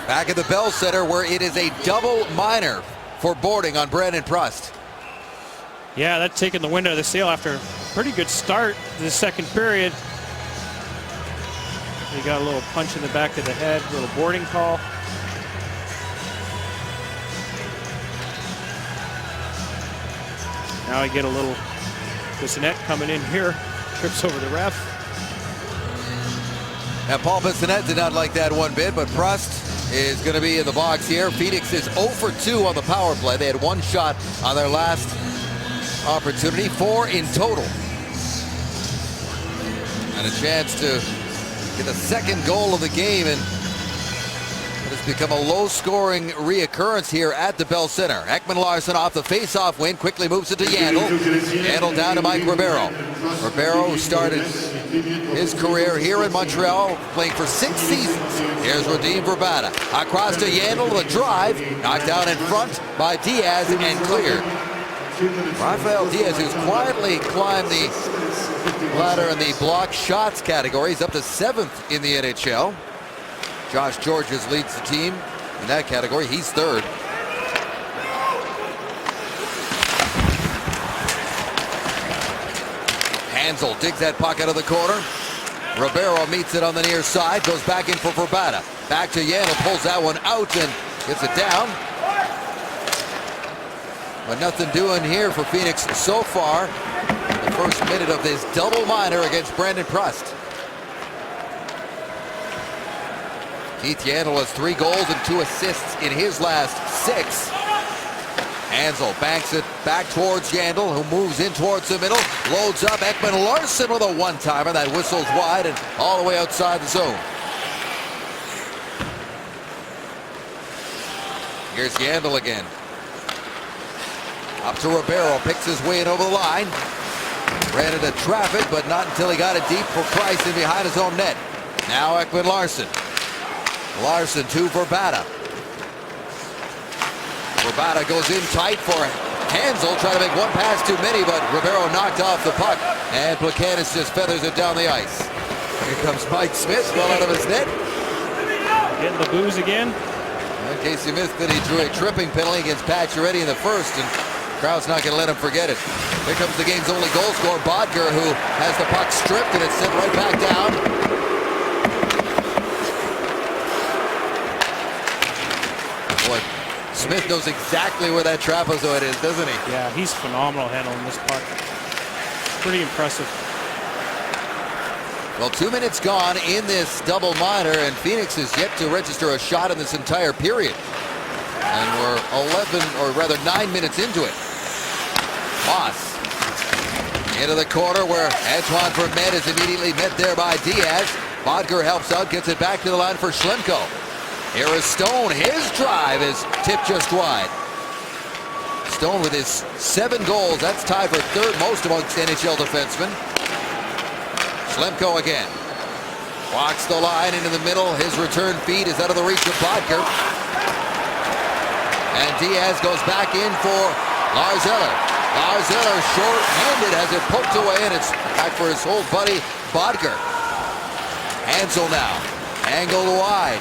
Back at the Bell Center, where it is a double minor for boarding on Brandon Prust. Yeah, that's taking the wind out of the sail after a pretty good start to the second period. He got a little punch in the back of the head, a little boarding call. Now I get a little Bissonnette coming in here, trips over the ref. Now Paul Bissonnette did not like that one bit, but Prust is going to be in the box here. Phoenix is 0 for 2 on the power play. They had 1 shot on their last opportunity, 4 in total. And a chance to get the 2nd goal of the game, and it has become a low-scoring reoccurrence here at the Bell Center. Ekman-Larsson off the face-off win, quickly moves it to Yandel. Yandel down to Mike Ribeiro. Ribeiro, who started his career here in Montreal, playing for 6 seasons. Here's Radim Vrbata. Across to Yandel, the drive, knocked down in front by Diaz and cleared. Rafael Diaz, who's quietly climbed the ladder in the block shots category. He's up to 7th in the NHL. Josh Georges leads the team in that category. He's 3rd. Hansel digs that puck out of the corner. Ribeiro meets it on the near side, goes back in for Vrbata. Back to Yandel, pulls that one out and gets it down. But nothing doing here for Phoenix so far. The first minute of this double minor against Brandon Prust. Keith Yandel has 3 goals and 2 assists in his last 6. Hansel banks it back towards Yandel, who moves in towards the middle. Loads up. Ekman-Larsson with a one-timer. That whistles wide and all the way outside the zone. Here's Yandel again. Up to Ribeiro. Picks his way in over the line. Ran into traffic, but not until he got it deep for Price in behind his own net. Now Ekman-Larsson. Larsson to Vrbata. Vrbata goes in tight for Hansel, trying to make one pass too many, but Ribeiro knocked off the puck, and Plekanec just feathers it down the ice. Here comes Mike Smith, well out of his net. Getting the booze again. In case you missed it, he drew a tripping penalty against Pacioretty in the first, and the crowd's not going to let him forget it. Here comes the game's only goal scorer, Bodger, who has the puck stripped, and it's sent right back down. Boy, Smith knows exactly where that trapezoid is, doesn't he? Yeah, he's phenomenal handling this puck. Pretty impressive. Well, 2 minutes gone in this double minor, and Phoenix is yet to register a shot in this entire period. And we're 9 minutes into it. Moss into the corner where Antoine Vermette is immediately met there by Diaz. Bodger helps out, gets it back to the line for Schlemko. Here is Stone. His drive is tipped just wide. Stone with his 7 goals. That's tied for 3rd most amongst NHL defensemen. Schlemko again. Walks the line into the middle. His return feed is out of the reach of Bodger. And Diaz goes back in for Lars Eller. Zeller short-handed has it poked away, and it's back for his old buddy Bodker. Hansel now, angled wide.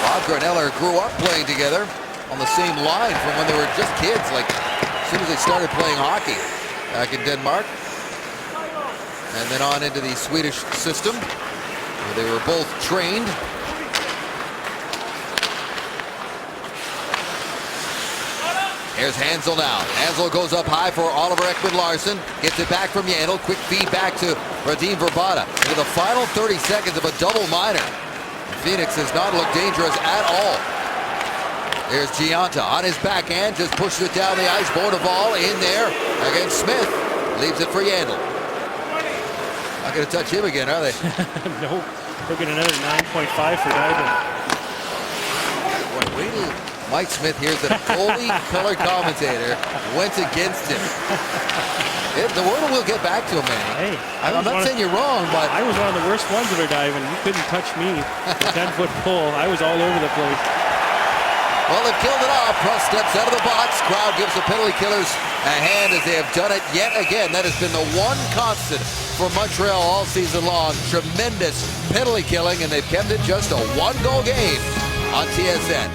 Bodker and Eller grew up playing together on the same line from when they were just kids, like as soon as they started playing hockey back in Denmark. And then on into the Swedish system, where they were both trained. Here's Hansel now. Hansel goes up high for Oliver Ekman-Larsson. Gets it back from Yandel. Quick feed back to Radim Vrbata. Into the final 30 seconds of a double minor. Phoenix has not looked dangerous at all. Here's Gianta on his backhand. Just pushes it down the ice. Bonneval in there against Smith. Leaves it for Yandel. Not going to touch him again, are they? Nope. They'll get another 9.5 for diving. Boy, wait till Mike Smith hears that a goalie color commentator went against him. The word will get back to him, man. Hey, I'm not saying you're wrong, but I was one of the worst ones that are diving. You couldn't touch me. The 10-foot pull. I was all over the place. well, they've killed it off. Prust steps out of the box. Crowd gives the penalty killers a hand as they have done it yet again. That has been the one constant for Montreal all season long. Tremendous penalty killing, and they've kept it just a one-goal game on TSN.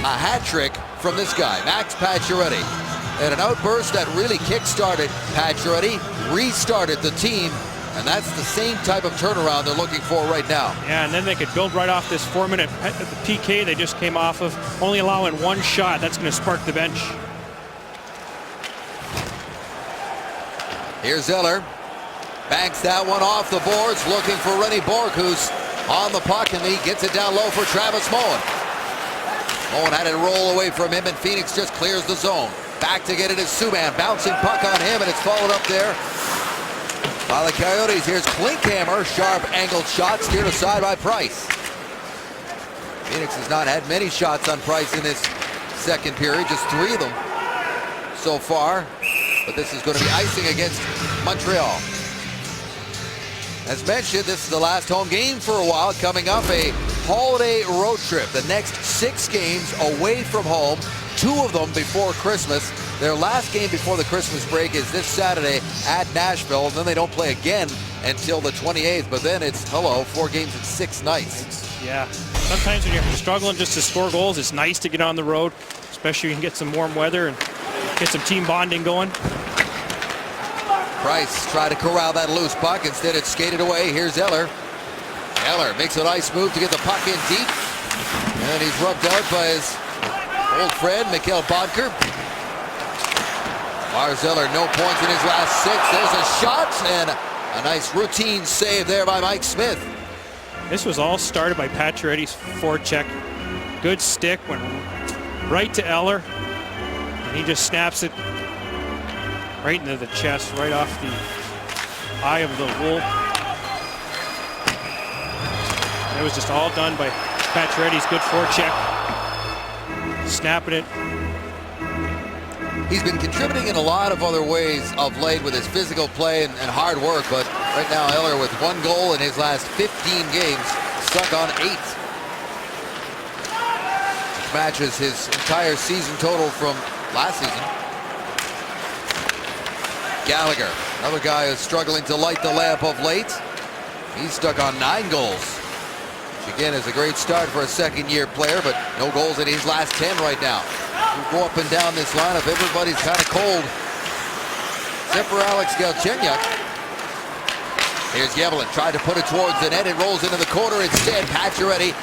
A hat trick from this guy, Max Pacioretty. And an outburst that really kick-started Pacioretty, restarted the team, and that's the same type of turnaround they're looking for right now. Yeah, and then they could build right off this 4-minute PK they just came off of, only allowing one shot. That's going to spark the bench. Here's Zeller. Banks that one off the boards, looking for Rennie Bork, who's on the puck, and he gets it down low for Travis Moen. Moen had it roll away from him, and Phoenix just clears the zone. Back to get it is Subban. Bouncing puck on him, and it's followed up there by the Coyotes. Here's Klinkhammer. Sharp angled shot steered aside by Price. Phoenix has not had many shots on Price in this second period, just 3 of them so far. But this is going to be icing against Montreal. As mentioned, this is the last home game for a while. Coming up, a holiday road trip. The next 6 games away from home, 2 of them before Christmas. Their last game before the Christmas break is this Saturday at Nashville, and then they don't play again until the 28th. But then it's, 4 games in 6 nights. Yeah. Sometimes when you're struggling just to score goals, it's nice to get on the road, especially you can get some warm weather and get some team bonding going. Price tried to corral that loose puck. Instead, it's skated away. Here's Eller. Eller makes a nice move to get the puck in deep. And he's rubbed out by his old friend, Mikhail Bodker. Lars Eller, no points in his last 6. There's a shot and a nice routine save there by Mike Smith. This was all started by Pacioretty's forecheck. Good stick, went right to Eller. And he just snaps it right into the chest, right off the eye of the wolf. It was just all done by Pacioretty's good forecheck. Snapping it. He's been contributing in a lot of other ways of late with his physical play and hard work, but right now Eller with 1 goal in his last 15 games, stuck on 8. Which matches his entire season total from last season. Gallagher, another guy who's struggling to light the lamp of late. He's stuck on 9 goals. Which again is a great start for a second-year player, but no goals in his last 10 right now. We'll go up and down this lineup. Everybody's kind of cold, except for Alex Galchenyuk. Here's Yebelin, tried to put it towards the net. It rolls into the corner instead. Pacioretty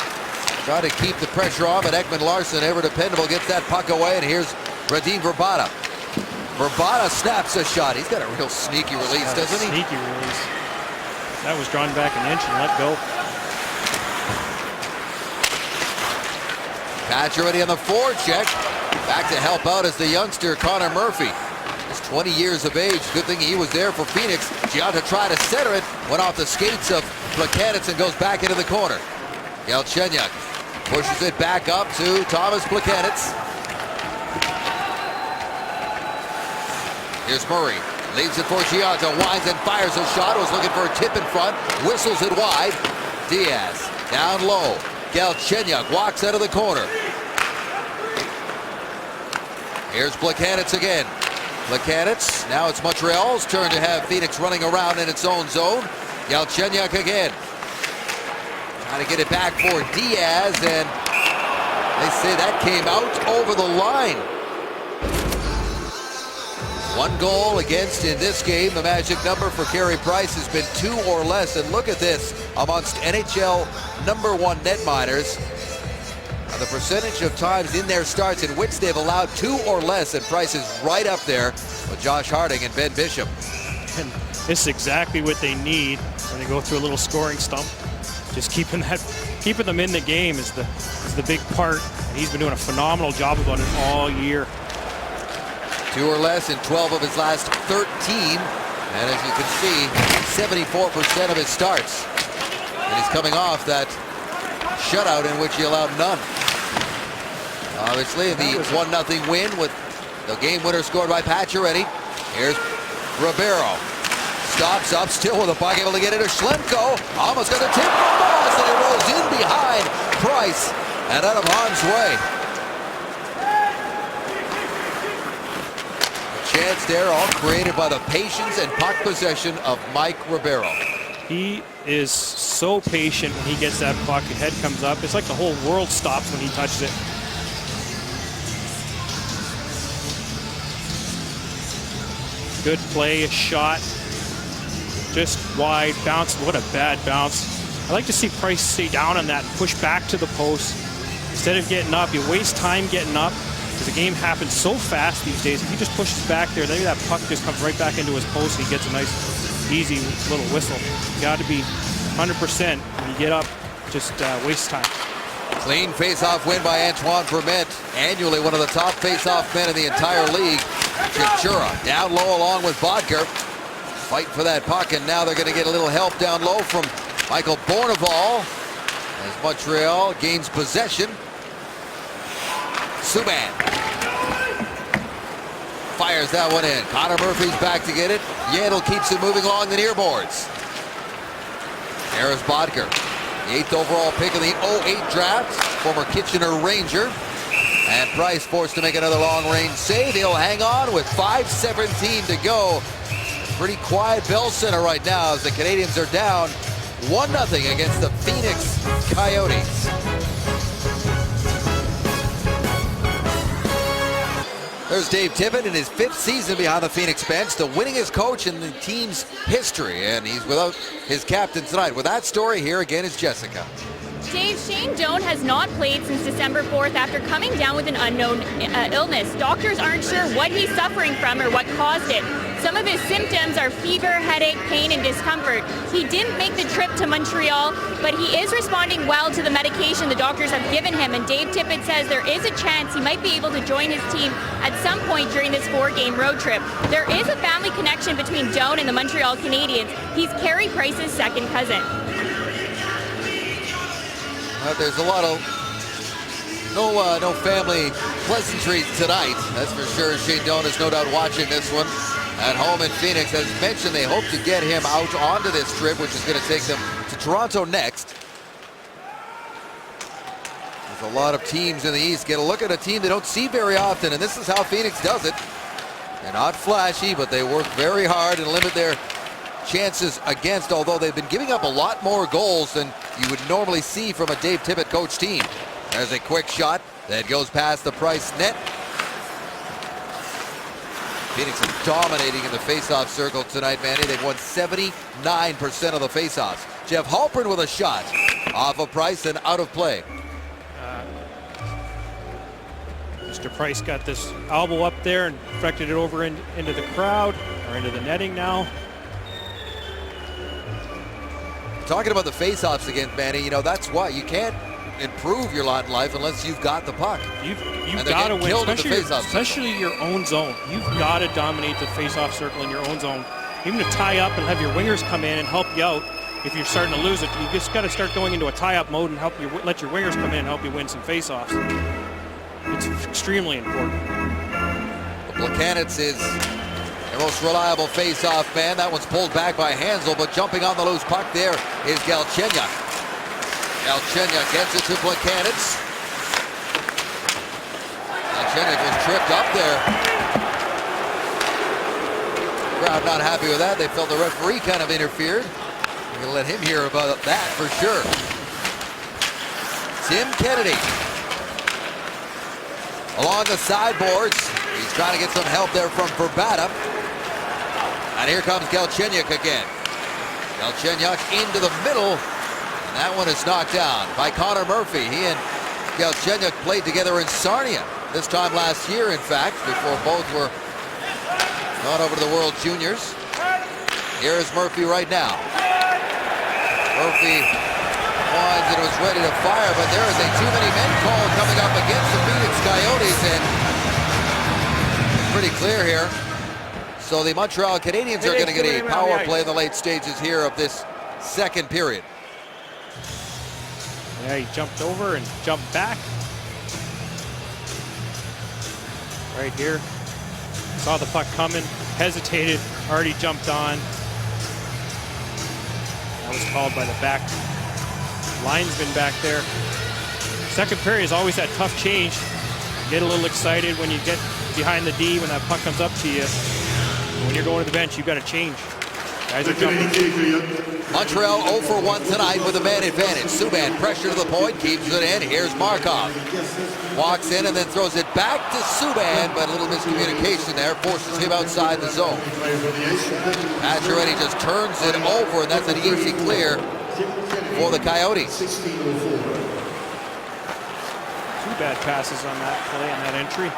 trying to keep the pressure on, but Ekman-Larsson, ever dependable, gets that puck away, and here's Radim Vrbata. Vrbata snaps a shot. He's got a real sneaky release, doesn't he? Sneaky release. That was drawn back an inch and let go. Pacioretty on the forecheck. Back to help out is the youngster Connor Murphy. He's 20 years of age. Good thing he was there for Phoenix. Gianta tried to center it. Went off the skates of Plekanec and goes back into the corner. Galchenyuk pushes it back up to Thomas Plekanec. Here's Murray. Leaves it for Gianta. Winds and fires a shot. Was looking for a tip in front. Whistles it wide. Diaz down low. Galchenyuk walks out of the corner. Here's Plekanec again. Plekanec, now it's Montreal's turn to have Phoenix running around in its own zone. Galchenyuk again. Trying to get it back for Diaz, and they say that came out over the line. One goal against in this game. The magic number for Carey Price has been 2 or less. And look at this amongst NHL #1 netminders. The percentage of times in their starts in which they've allowed 2 or less, and Price is right up there with Josh Harding and Ben Bishop. And this is exactly what they need when they go through a little scoring slump. Just keeping them in the game is the big part. And he's been doing a phenomenal job about it all year. 2 or less in 12 of his last 13. And as you can see, 74% of his starts. And he's coming off that shutout in which he allowed none. Obviously, the 1-0 win with the game winner scored by Pacioretty. Here's Ribeiro. Stops up, still with the puck, able to get it to Schlemko. Almost got the tip from Moss, and it rolls in behind Price and out of harm's way. Chance there, all created by the patience and puck possession of Mike Ribeiro. He is so patient when he gets that puck. The head comes up. It's like the whole world stops when he touches it. Good play, a shot. Just wide, bounce. What a bad bounce. I like to see Price stay down on that and push back to the post. Instead of getting up, you waste time getting up. Because the game happens so fast these days. If he just pushes back there, maybe that puck just comes right back into his post and he gets a nice, easy little whistle. You got to be 100% when you get up, just waste time. Clean face-off win by Antoine Vermette. Annually one of the top face-off men in the entire league. Chikchura down low along with Bodker. Fight for that puck, and now they're going to get a little help down low from Michael Bournival as Montreal gains possession. Subban fires that one in. Connor Murphy's back to get it. Yandel keeps it moving along the near boards. There's Bodker, the 8th overall pick in the 08 draft, former Kitchener Ranger. And Price forced to make another long-range save. He'll hang on with 5:17 to go. Pretty quiet Bell Center right now as the Canadians are down 1-0 against the Phoenix Coyotes. There's Dave Tippett in his 5th season behind the Phoenix bench, the winningest coach in the team's history, and he's without his captain tonight. With that story, here again is Jessica. Dave, Shane Doan has not played since December 4th after coming down with an unknown illness. Doctors aren't sure what he's suffering from or what caused it. Some of his symptoms are fever, headache, pain, and discomfort. He didn't make the trip to Montreal, but he is responding well to the medication the doctors have given him, and Dave Tippett says there is a chance he might be able to join his team at some point during this 4-game road trip. There is a family connection between Doan and the Montreal Canadiens. He's Carey Price's second cousin. There's a lot of no family pleasantries tonight, that's for sure. Shane Doan is no doubt watching this one at home in Phoenix. As mentioned, they hope to get him out onto this trip, which is going to take them to Toronto next. There's a lot of teams in the East. Get a look at a team they don't see very often, and this is how Phoenix does it. They're not flashy, but they work very hard and limit their chances against, although they've been giving up a lot more goals than you would normally see from a Dave Tippett coach team. There's a quick shot that goes past the Price net. Phoenix is dominating in the faceoff circle tonight, Manny. They've won 79% of the faceoffs. Jeff Halpern with a shot off of Price and out of play. Mr. Price got this elbow up there and deflected it over into the crowd, or into the netting now. Talking about the faceoffs again, Manny, you know, that's why you can't improve your lot in life unless you've got the puck. You've got to win, especially your own zone. You've got to dominate the faceoff circle in your own zone. Even to tie up and have your wingers come in and help you out. If you're starting to lose it, you just got to start going into a tie-up mode and let your wingers come in and help you win some faceoffs. It's extremely important. Plekanec is the most reliable face-off man. That one's pulled back by Hansel, but jumping on the loose puck there is Galchenyuk. Galchenyuk gets it to Plekanec. Galchenyuk was tripped up there. Crowd not happy with that. They felt the referee kind of interfered. We're going to let him hear about that for sure. Tim Kennedy along the sideboards. He's trying to get some help there from Verbata. And here comes Galchenyuk again. Galchenyuk into the middle. And that one is knocked down by Connor Murphy. He and Galchenyuk played together in Sarnia this time last year, in fact, before both were gone over to the World Juniors. Here is Murphy right now. Murphy winds and was ready to fire, but there is a too many men call coming up against the Phoenix Coyotes, and pretty clear here. So the Montreal Canadiens are going to get a power play in the late stages here of this second period. Yeah, he jumped over and jumped back. Right here. Saw the puck coming, hesitated, already jumped on. That was called by the back linesman back there. Second period is always that tough change. You get a little excited when you get behind the D when that puck comes up to you. When you're going to the bench, you've got to change. Guys are jumping. Montreal 0 for 1 tonight with a man advantage. Subban pressure to the point, keeps it in. Here's Markov. Walks in and then throws it back to Subban, but a little miscommunication there forces him outside the zone. Pacioretty just turns it over, and that's an easy clear for the Coyotes. 2 bad passes on that play and that entry.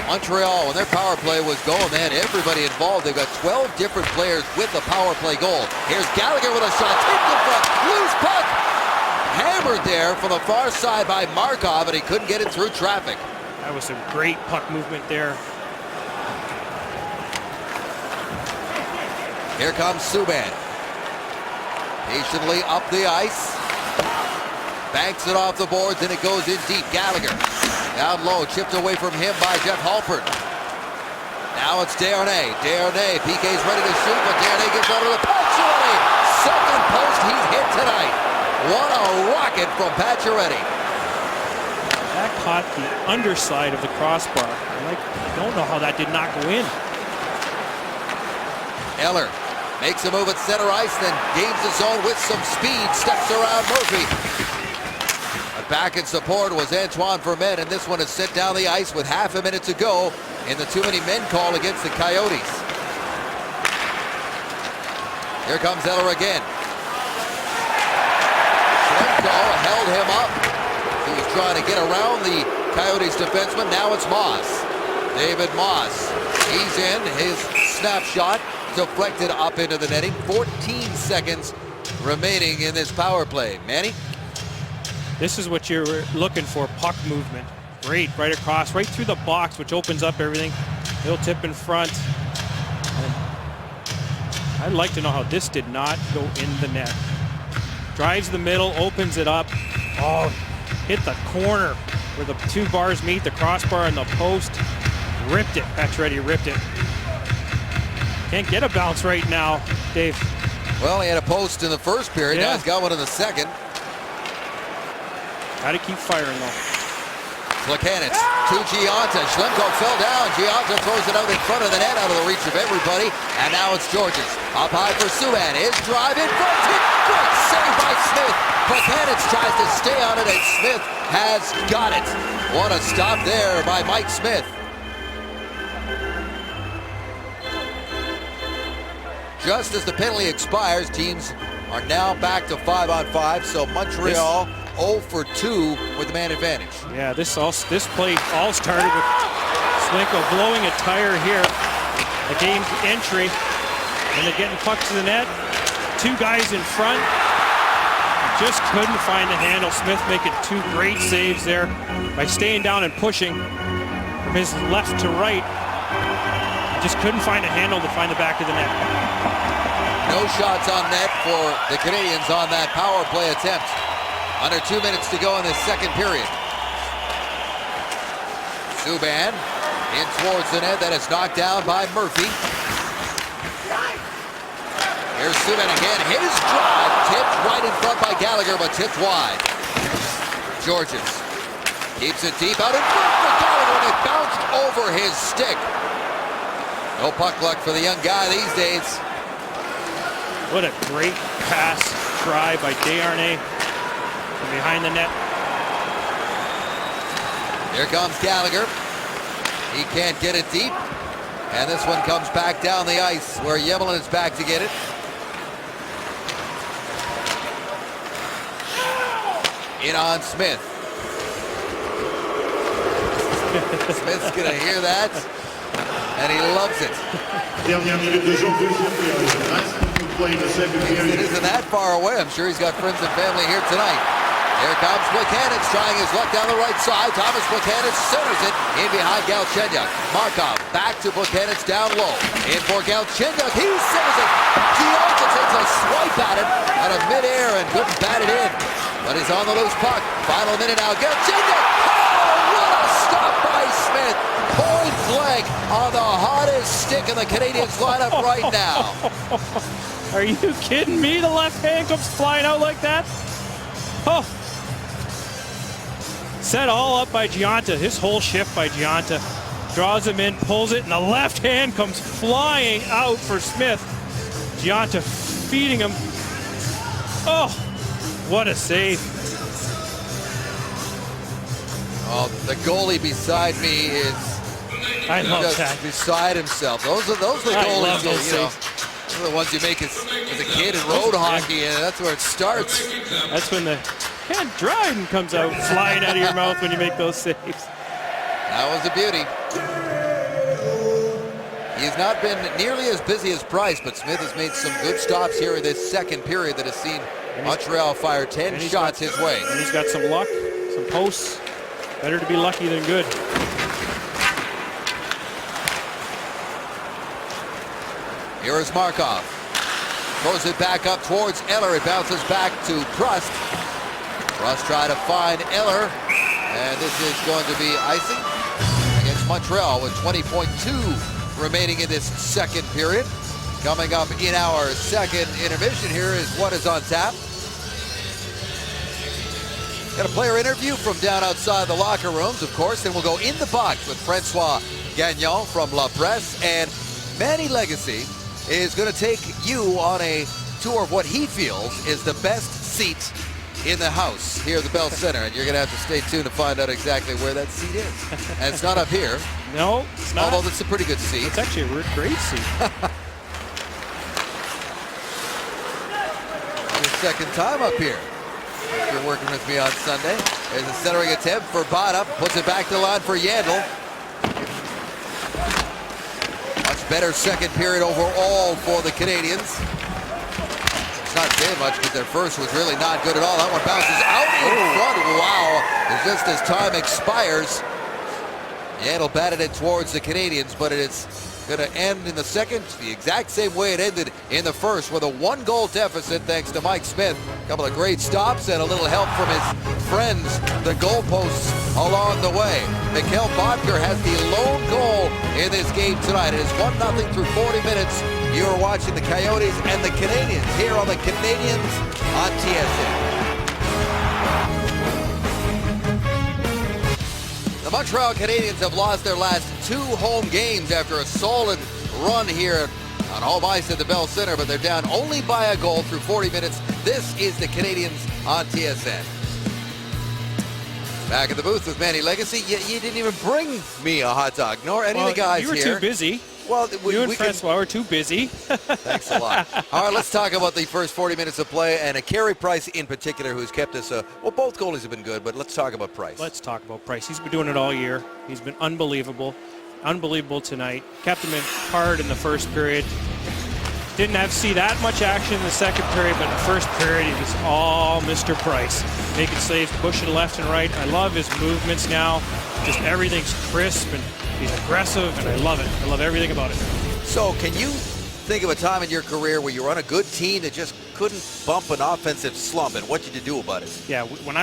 Montreal, when their power play was going, man, everybody involved. They've got 12 different players with a power play goal. Here's Gallagher with a shot. Tipped in front. Loose puck. Hammered there from the far side by Markov, and he couldn't get it through traffic. That was some great puck movement there. Here comes Subban. Patiently up the ice. Banks it off the boards, and it goes in deep. Gallagher down low, chipped away from him by Jeff Halpern. Now it's Desharnais. Desharnais, PK's ready to shoot, but Desharnais gets over the Pacioretty. Second post he's hit tonight. What a rocket from Pacioretty. That caught the underside of the crossbar. I don't know how that did not go in. Eller makes a move at center ice, then gains the zone with some speed, steps around Murphy. Back in support was Antoine Vermette, and this one is sent down the ice with half a minute to go in the too many men call against the Coyotes. Here comes Eller again. Schlemko held him up. He was trying to get around the Coyotes defenseman. Now it's Moss. David Moss. He's in. His snapshot deflected up into the netting. 14 seconds remaining in this power play. Manny? This is what you're looking for, puck movement. Great, right across, right through the box, which opens up everything. Little tip in front. And I'd like to know how this did not go in the net. Drives the middle, opens it up. Oh, hit the corner where the 2 bars meet, the crossbar and the post. Ripped it, Pacioretty ripped it. Can't get a bounce right now, Dave. Well, he had a post in the first period, now he's got one in the second. Got to keep firing though. Plekanec to Gionta. Schlemko fell down. Gionta throws it out in front of the net, out of the reach of everybody. And now it's Georges. Up high for Subban. His drive in front. Great save by Smith. Plekanec tries to stay on it, and Smith has got it. What a stop there by Mike Smith. Just as the penalty expires, teams are now back to 5-on-5. So Montreal 0 for 2 with the man advantage. Yeah, this play all started with Schlemko blowing a tire here. The game's entry, and they're getting puck to the net. 2 guys in front. Just couldn't find the handle. Smith making 2 great saves there by staying down and pushing from his left to right. Just couldn't find a handle to find the back of the net. No shots on net for the Canadiens on that power play attempt. Under 2 minutes to go in this second period. Subban in towards the net. That is knocked down by Murphy. Here's Subban again. His drive tipped right in front by Gallagher, but tipped wide. Georges Keeps it deep out in front for Gallagher, and it bounced over his stick. No puck luck for the young guy these days. What a great pass try by Desharnais from behind the net. Here comes Gallagher. He can't get it deep. And this one comes back down the ice where Yemlin is back to get it. In on Smith. Smith's going to hear that. And he loves it. Dernière minute de jeu, deuxième période. Play in the second period. It isn't that far away. I'm sure he's got friends and family here tonight. Here comes Buchanan trying his luck down the right side. Thomas Buchanan centers it in behind Galchenyuk. Markov back to Buchanan down low. In for Galchenyuk. He centers it. Gionta takes a swipe at it out of midair and couldn't bat it in. But he's on the loose puck. Final minute now. Galchenyuk. Oh, what a stop by Smith. Point blank on the hottest stick in the Canadiens lineup right now. Are you kidding me? The left hand comes flying out like that. Oh. Set all up by Gionta. His whole shift by Gionta. Draws him in, pulls it, and the left hand comes flying out for Smith. Gionta feeding him. Oh, what a save. Oh, the goalie beside me is I love just that. beside himself. Those are the I goalies love that, those you know, saves. those are the ones you make as a kid in road hockey, and that's where it starts. That's when the hand Dryden comes out flying out of your mouth when you make those saves. That was a beauty. He's not been nearly as busy as Price, but Smith has made some good stops here in this second period that has seen Montreal fire 10 shots his way. And he's got some luck, some posts. Better to be lucky than good. Here is Markov. Throws it back up towards Eller. It bounces back to Prust. Prust trying to find Eller. And this is going to be icing against Montreal with 20.2 remaining in this second period. Coming up in our second intermission here is what is on tap. Got a player interview from down outside the locker rooms, of course, and we'll go in the box with Francois Gagnon from La Presse. And Manny Legacy is going to take you on a tour of what he feels is the best seat in the house here at the Bell Center. And you're going to have to stay tuned to find out exactly where that seat is. And it's not up here. No, it's not. Although it's a pretty good seat. It's actually a great seat. Your second time up here. If you're working with me on Sunday. There's a centering attempt for Bada. Puts it back to the line for Yandel. Much better second period overall for the Canadiens. It's not saying much because their first was really not good at all. That one bounces out in front. Wow. It's just as time expires. Yandel batted it towards the Canadiens, but it is going to end in the second the exact same way it ended in the first with a 1-goal deficit thanks to Mike Smith. A couple of great stops and a little help from his friends, the goalposts along the way. Mikhail Boedker has the lone goal in this game tonight. It is 1-0 through 40 minutes. You are watching the Coyotes and the Canadiens here on the Canadiens on TSN. The Montreal Canadiens have lost their last 2 home games after a solid run here on home ice at the Bell Center, but they're down only by a goal through 40 minutes. This is the Canadiens on TSN. Back at the booth with Manny Legacy. You didn't even bring me a hot dog, nor any of the guys here. You were too busy. Well, you and Francois were too busy. Thanks a lot. All right, let's talk about the first 40 minutes of play and Carey Price in particular, who's kept us. Well, both goalies have been good, but let's talk about Price. Let's talk about Price. He's been doing it all year. He's been unbelievable. Unbelievable tonight. Kept him in hard in the first period. Didn't see that much action in the second period, but in the first period, he was all Mr. Price. Making saves, pushing left and right. I love his movements now. Just everything's crisp and he's aggressive, and I love it. I love everything about it. So can you think of a time in your career where you were on a good team that just couldn't bump an offensive slump, and what did you do about it? Yeah, when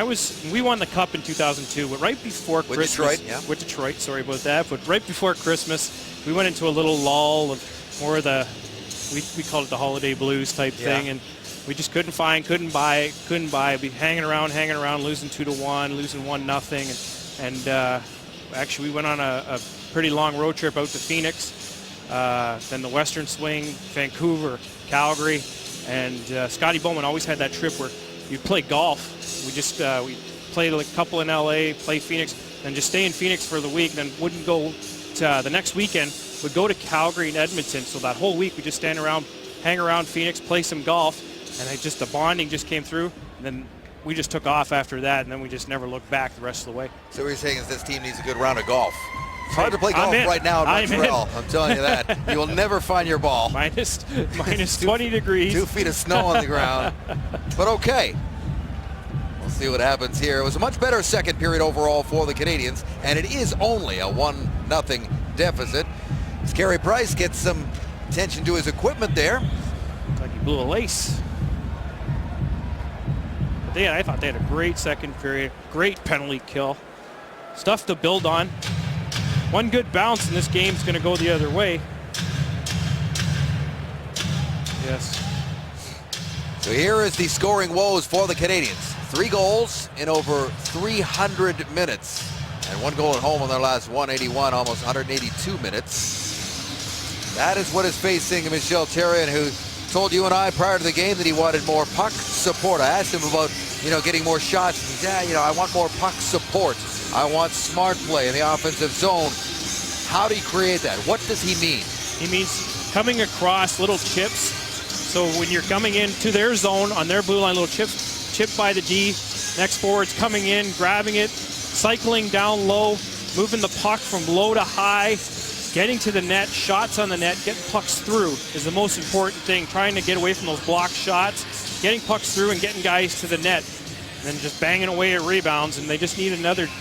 we won the Cup in 2002, but right before Christmas. Detroit, yeah. With Detroit, sorry about that. But right before Christmas, we went into a little lull of more of the, we called it the holiday blues type thing, and we just couldn't buy. Be hanging around, losing 2-1, losing 1-0, and And actually, we went on a pretty long road trip out to Phoenix, then the Western Swing, Vancouver, Calgary, and Scotty Bowman always had that trip where you'd play golf. We played a couple in LA, play Phoenix, and just stay in Phoenix for the week, then wouldn't go to the next weekend, would go to Calgary and Edmonton. So that whole week we just stand around, hang around Phoenix, play some golf, and the bonding just came through. And then we just took off after that, and then we just never looked back the rest of the way. So what you're saying is this team needs a good round of golf. It's hard to play golf right now in Montreal. I'm telling you that. You will never find your ball. Minus 20 degrees. 2 feet of snow on the ground. But okay. We'll see what happens here. It was a much better second period overall for the Canadians, and it is only a 1-0 deficit. As Carey Price gets some attention to his equipment there. Looks like he blew a lace. But I thought they had a great second period, great penalty kill. Stuff to build on. One good bounce and this game's going to go the other way. Yes. So here is the scoring woes for the Canadians. 3 goals in over 300 minutes. And 1 goal at home in their last 181, almost 182 minutes. That is what is facing Michel Therrien, who told you and I prior to the game that he wanted more puck support. I asked him about, getting more shots. He said, I want more puck support. I want smart play in the offensive zone. How do you create that? What does he mean? He means coming across little chips. So when you're coming into their zone on their blue line, little chips, chip by the D, next forward's coming in, grabbing it, cycling down low, moving the puck from low to high, getting to the net, shots on the net, getting pucks through is the most important thing. Trying to get away from those block shots, getting pucks through and getting guys to the net. And then just banging away at rebounds, and they just need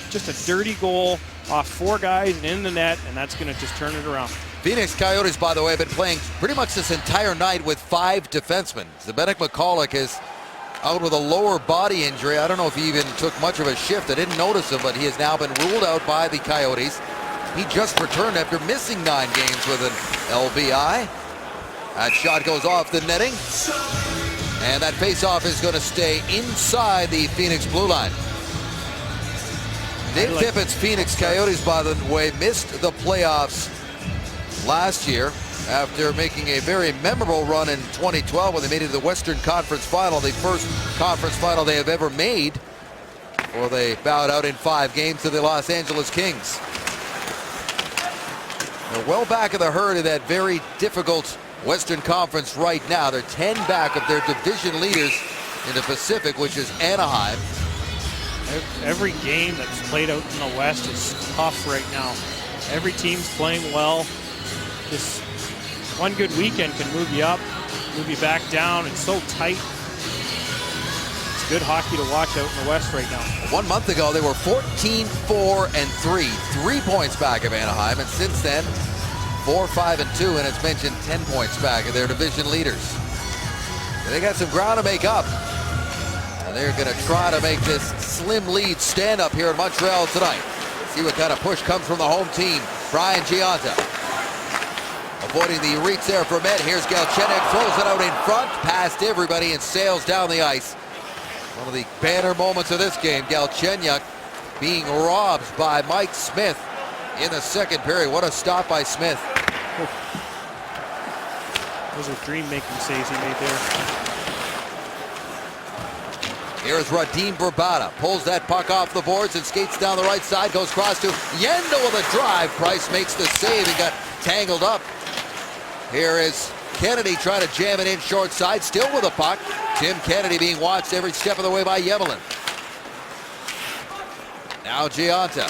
just a dirty goal off 4 guys and in the net, and that's going to just turn it around. Phoenix Coyotes, by the way, have been playing pretty much this entire night with 5 defensemen. Zbynek McCulloch is out with a lower body injury. I don't know if he even took much of a shift. I didn't notice him, but he has now been ruled out by the Coyotes. He just returned after missing 9 games with an LBI. That shot goes off the netting. And that faceoff is going to stay inside the Phoenix blue line. Dave Tippett's Phoenix Coyotes, by the way, missed the playoffs last year after making a very memorable run in 2012 when they made it to the Western Conference Final, the first conference final they have ever made, or they bowed out in 5 games to the Los Angeles Kings. They're well back of the herd in that very difficult Western Conference right now. They're 10 back of their division leaders in the Pacific, which is Anaheim. Every game that's played out in the West is tough right now. Every team's playing well. Just one good weekend can move you up, move you back down. It's so tight. It's good hockey to watch out in the West right now. 1 month ago, they were 14-4-3, 3 points back of Anaheim, and since then, 4-5-2, and it's mentioned 10 points back of their division leaders. They got some ground to make up. And they're going to try to make this slim lead stand up here in Montreal tonight. See what kind of push comes from the home team. Brian Gionta avoiding the reach there from Ed. Here's Galchenyuk, throws it out in front, past everybody, and sails down the ice. One of the banner moments of this game, Galchenyuk being robbed by Mike Smith in the second period. What a stop by Smith. Those are dream-making saves he made there. Here's Radim Vrbata, pulls that puck off the boards and skates down the right side, goes cross to Yandle with a drive. Price makes the save and got tangled up. Here is Kennedy trying to jam it in short side, still with a puck. Tim Kennedy being watched every step of the way by Yemelin. Now Gionta.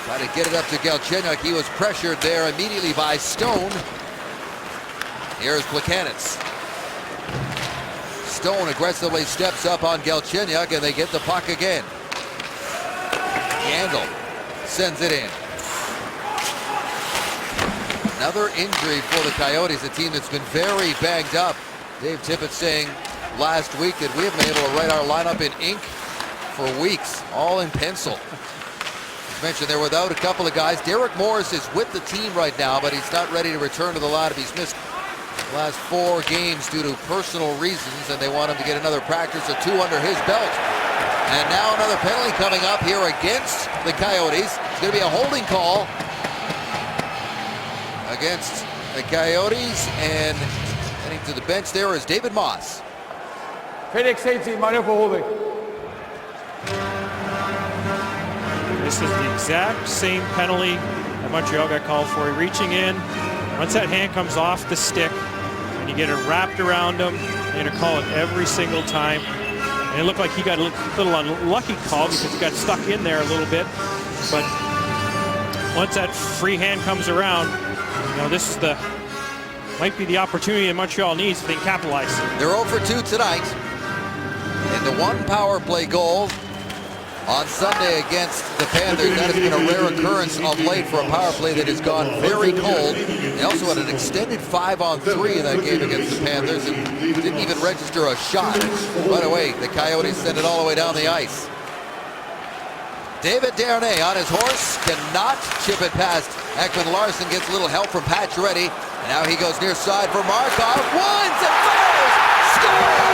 Trying to get it up to Galchenyuk. He was pressured there immediately by Stone. Here's Plekanec. Stone aggressively steps up on Galchenyuk, and they get the puck again. Yandle sends it in. Another injury for the Coyotes, a team that's been very banged up. Dave Tippett saying last week that we haven't been able to write our lineup in ink for weeks, all in pencil. As mentioned, they're without a couple of guys. Derek Morris is with the team right now, but he's not ready to return to the lineup. He's missed the last 4 games due to personal reasons, and they want him to get another practice or 2 under his belt. And now another penalty coming up here against the Coyotes. It's going to be a holding call against the Coyotes, and heading to the bench there is David Moss. Phoenix 18, minor for holding. This is the exact same penalty that Montreal got called for. Reaching in, once that hand comes off the stick and you get it wrapped around him, you're going to call it every single time. And it looked like he got a little unlucky call because he got stuck in there a little bit. But once that free hand comes around, this is might be the opportunity that Montreal needs if they can capitalize. They're 0 for 2 tonight. And the one power play goal on Sunday against the Panthers. That has been a rare occurrence of late for a power play that has gone very cold. They also had an extended 5-on-3 in that game against the Panthers and didn't even register a shot. By the way, the Coyotes sent it all the way down the ice. David Desharnais on his horse cannot chip it past Ekman Larsson. Gets a little help from Pacioretty. And now he goes near side for Markov. Winds and fires! Scores!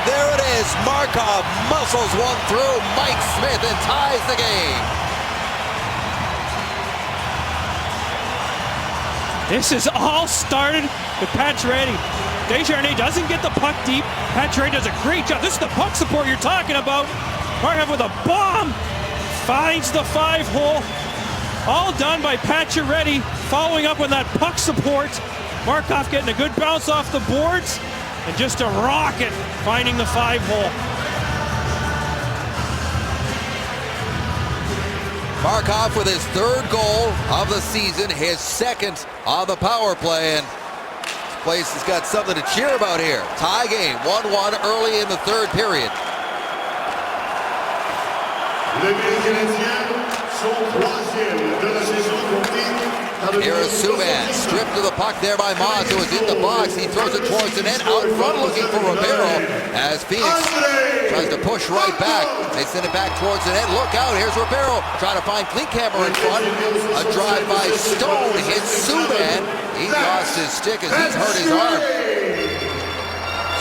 There it is. Markov muscles one through Mike Smith and ties the game. This is all started with Pacioretty. Desharnais doesn't get the puck deep. Pacioretty does a great job. This is the puck support you're talking about. Markov with a bomb finds the 5-hole. All done by Pacioretty, following up with that puck support. Markov getting a good bounce off the boards. And just a rocket finding the 5-hole. Markov with his 3rd goal of the season, his 2nd on the power play, and this place has got something to cheer about here. Tie game, 1-1 early in the 3rd period. Les Canadiens sont 3e de la saison complète. Here is Subban, stripped to the puck there by Moss, who was in the box. He throws it towards the net, out front looking for Ribeiro, as Phoenix tries to push right back. They send it back towards the net. Look out, here's Ribeiro, trying to find Klinkhammer in front. A drive by Stone hits Subban. He lost his stick as he's hurt his arm.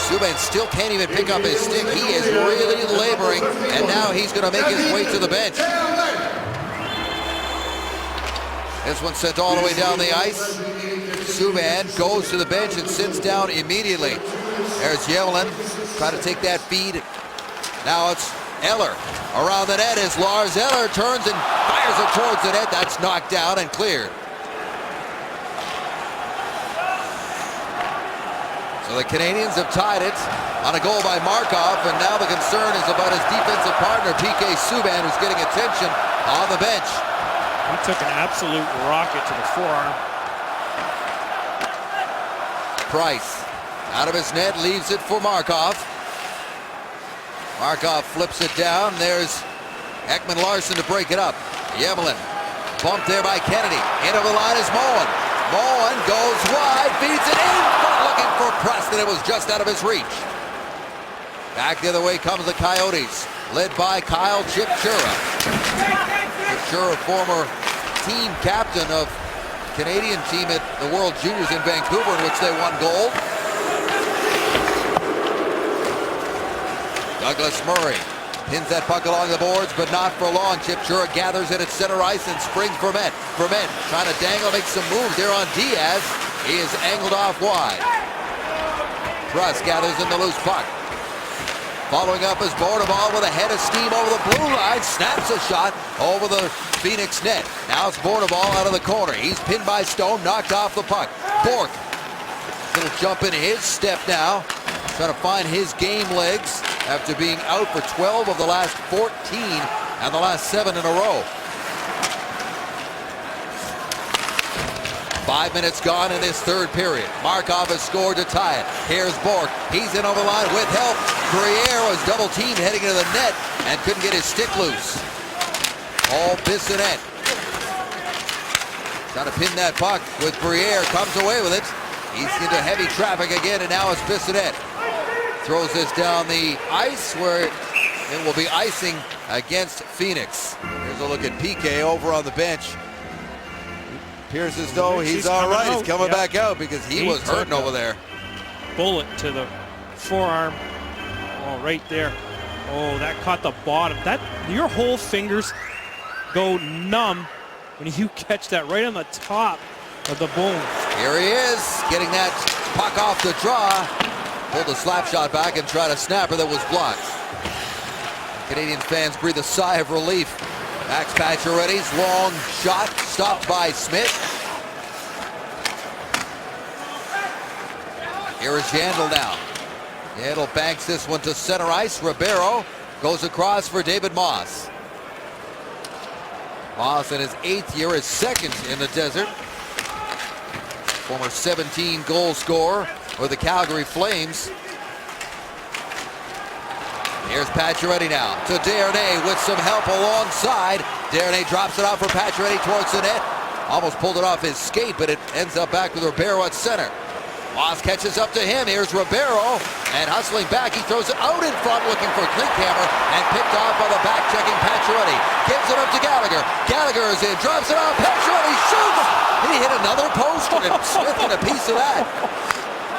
Subban still can't even pick up his stick. He is really laboring, and now he's going to make his way to the bench. This one sent all the way down the ice. Subban goes to the bench and sits down immediately. There's Yemlin trying to take that feed. Now it's Eller. Around the net is Lars Eller, turns and fires it towards the net. That's knocked down and cleared. So the Canadians have tied it on a goal by Markov, and now the concern is about his defensive partner, PK Subban, who's getting attention on the bench. He took an absolute rocket to the forearm. Price out of his net, leaves it for Markov. Markov flips it down. There's Ekman Larsson to break it up. Yemlin bumped there by Kennedy. Into the line is Moen. Moen goes wide, feeds it in, but looking for Preston. It was just out of his reach. Back the other way comes the Coyotes, led by Kyle Chipchura. Chipchura, former team captain of Canadian team at the World Juniors in Vancouver, in which they won gold. Douglas Murray pins that puck along the boards, but not for long. Chipchura gathers it at center ice and springs Vermette. Vermette trying to dangle, make some moves there on Diaz. He is angled off wide. Truss gathers in the loose puck. Following up is Bornabal with a head of steam over the blue line. Snaps a shot over the Phoenix net. Now it's Bornabal out of the corner. He's pinned by Stone, knocked off the puck. Bourque going to jump in his step now. Trying to find his game legs after being out for 12 of the last 14 and the last 7 in a row. 5 minutes gone in this 3rd period. Markov has scored to tie it. Here's Bourque. He's in over the line with help. Briere was double teamed heading into the net and couldn't get his stick loose. All Bissonnette trying to pin that puck with Briere. Comes away with it. He's into heavy traffic again, and now it's Bissonnette. Throws this down the ice where it will be icing against Phoenix. Here's a look at PK over on the bench. appears as though he's coming all right. out. He's coming Yep. back out because he was took hurting a over there. Bullet to the forearm. Oh, right there. Oh, that caught the bottom. Your whole fingers go numb when you catch that right on the top of the bone. Here he is, getting that puck off the draw. Pulled the slap shot back and tried a snapper that was blocked. Canadian fans breathe a sigh of relief. Max Pacioretty's long shot stopped by Smith. Here is Yandle now. Yandle banks this one to center ice. Ribeiro goes across for David Moss. Moss in his 8th year, his 2nd in the desert. Former 17-goal scorer for the Calgary Flames. Here's Pacioretty now to Desharnais with some help alongside. Desharnais drops it out for Pacioretty towards the net. Almost pulled it off his skate, but it ends up back with Ribeiro at center. Moss catches up to him. Here's Ribeiro, and hustling back, he throws it out in front looking for Klinkhammer, and picked off by the back-checking Pacioretty. Gives it up to Gallagher. Gallagher is in, drops it off. Pacioretty shoots! And he hit another post, and Smith in a piece of that.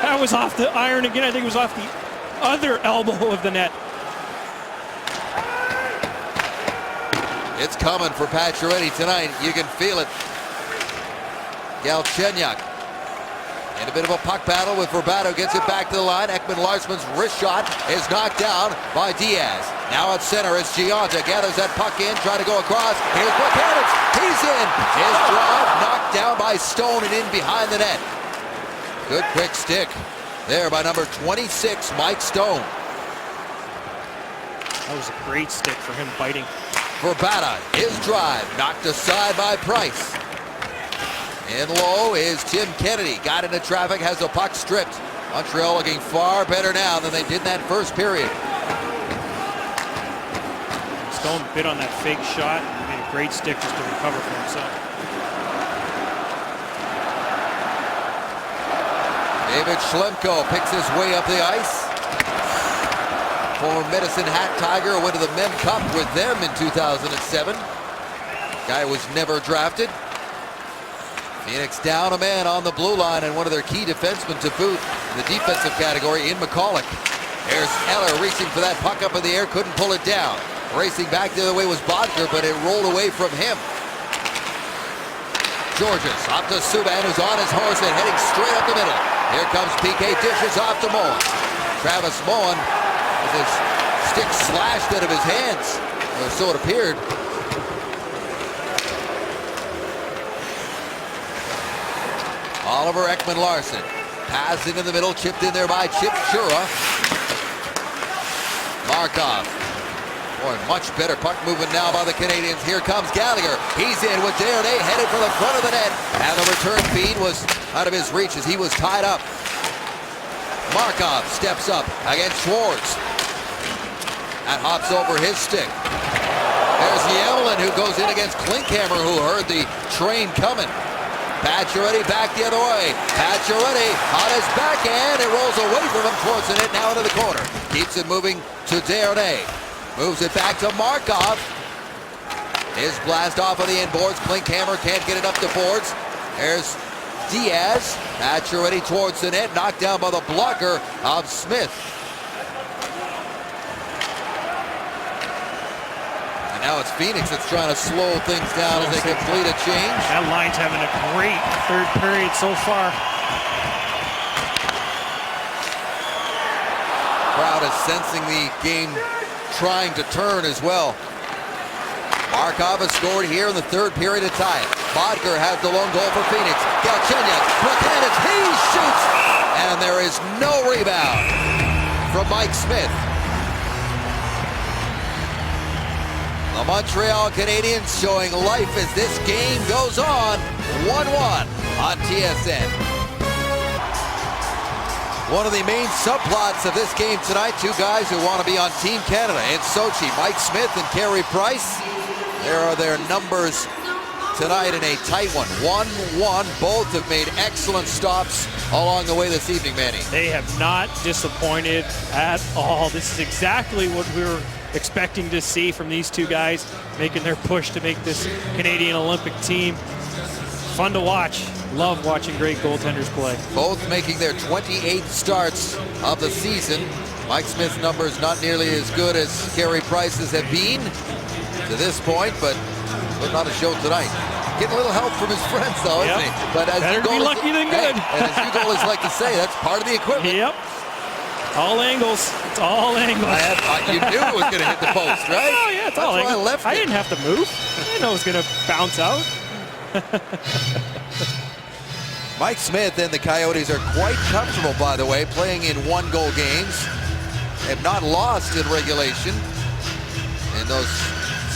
That was off the iron again. I think it was off the other elbow of the net. It's coming for Pacioretty tonight. You can feel it. Galchenyuk in a bit of a puck battle with Verbato, gets it back to the line. Ekman-Larsson's wrist shot is knocked down by Diaz. Now at center, it's Gionta, gathers that puck in, trying to go across. Here's Buchanan, he's in. His drive knocked down by Stone and in behind the net. Good quick stick there by number 26, Mike Stone. That was a great stick for him biting. Verbata, his drive, knocked aside by Price. In low is Tim Kennedy. Got into traffic, has the puck stripped. Montreal looking far better now than they did in that first period. Stone bit on that fake shot. Made a great stick just to recover for himself. David Schlemko picks his way up the ice. Former Medicine Hat Tiger went to the Mem Cup with them in 2007. Guy was never drafted. Phoenix down a man on the blue line and one of their key defensemen to boot in the defensive category in McCulloch. There's Eller reaching for that puck up in the air, couldn't pull it down. Racing back the other way was Bodker, but it rolled away from him. Georges off to Subban, who's on his horse and heading straight up the middle. Here comes PK, dishes off to Moen. Travis Moen with his stick slashed out of his hands, or so it appeared. Oliver Ekman-Larsson. Pass into the middle, chipped in there by Chip Chura. Markov. Boy, much better puck movement now by the Canadians. Here comes Gallagher. He's in with Desharnais headed for the front of the net. And the return feed was out of his reach as he was tied up. Markov steps up against Schwartz. And hops over his stick. There's Yemlin, who goes in against Klinkhammer, who heard the train coming. Pacioretty back the other way. Pacioretty on his backhand. It rolls away from him towards the net, now into the corner. Keeps it moving to Desharnais. Moves it back to Markov. His blast off of the inboards. Klinkhammer can't get it up the boards. There's Diaz. Pacioretty towards the net. Knocked down by the blocker of Smith. Now it's Phoenix that's trying to slow things down as they complete a change. That line's having a great third period so far. Crowd is sensing the game trying to turn as well. Markov has scored here in the third period to tie it. Bodker has the lone goal for Phoenix. Galchenyuk, Buchanan, he shoots! And there is no rebound from Mike Smith. The Montreal Canadiens showing life as this game goes on. 1-1 on TSN. One of the main subplots of this game tonight, two guys who want to be on Team Canada in Sochi, Mike Smith and Carey Price. There are their numbers tonight in a tight one. 1-1. Both have made excellent stops along the way this evening, Manny. They have not disappointed at all. This is exactly what we were expecting to see from these two guys making their push to make this Canadian Olympic team. fun to watch. Love watching great goaltenders play. Both making their 28th starts of the season. Mike Smith's numbers not nearly as good as Carey Price's have been to this point, but putting on a show tonight. Getting a little help from his friends, though, isn't he? But as better to be lucky than good. And as you always like to say, that's part of the equipment. Yep. All angles. It's all angles. You knew it was going to hit the post, right? Oh, yeah, it's all That's why angles. I left it. I didn't have to move. I didn't know it was going to bounce out. Mike Smith and the Coyotes are quite comfortable, by the way, playing in one-goal games. Have not lost in regulation in those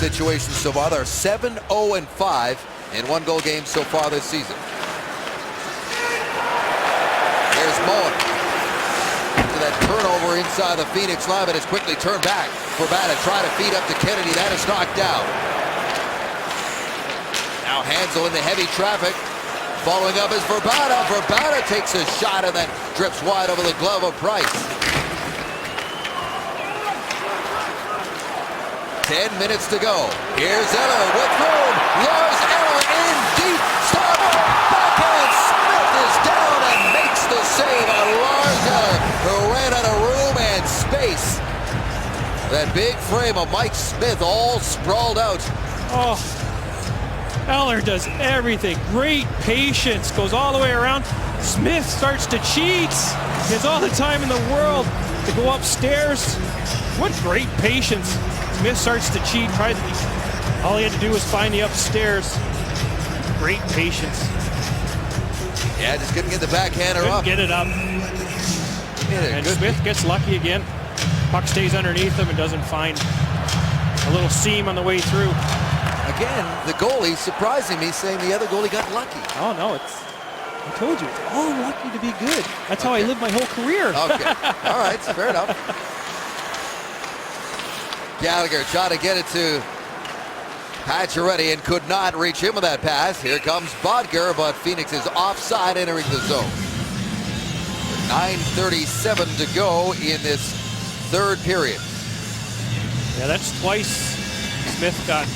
situations so far. They're 7-0-5 in one-goal games so far this season. Here's Moen. To that turnover inside the Phoenix line, but it's quickly turned back. Forbata trying to feed up to Kennedy. That is knocked down. Now Hansel in the heavy traffic. Following up is Forbata. Forbata takes a shot and then drips wide over the glove of Price. 10 minutes to go. Here's Eller with room. Lars Eller in deep. Starboard. Backhand. Smith is down and makes the save on Lars Eller, who ran out of room and space. That big frame of Mike Smith all sprawled out. Oh, Eller does everything. Great patience. Goes all the way around. Smith starts to cheat. He has all the time in the world to go upstairs. What great patience. Smith starts to cheat. All he had to do was find the upstairs. Great patience. Yeah, just couldn't get the backhander Couldn't up. get it up. And Smith gets lucky again. Puck stays underneath him and doesn't find a little seam on the way through. Again, the goalie surprising me, saying the other goalie got lucky. Oh, no, I told you, it's all lucky to be good. That's how I lived my whole career. Okay, all right, fair enough. Gallagher trying to get it to Pacioretty and could not reach him with that pass. Here comes Bodger, but Phoenix is offside entering the zone. 9:37 to go in this third period. Yeah, that's twice Smith got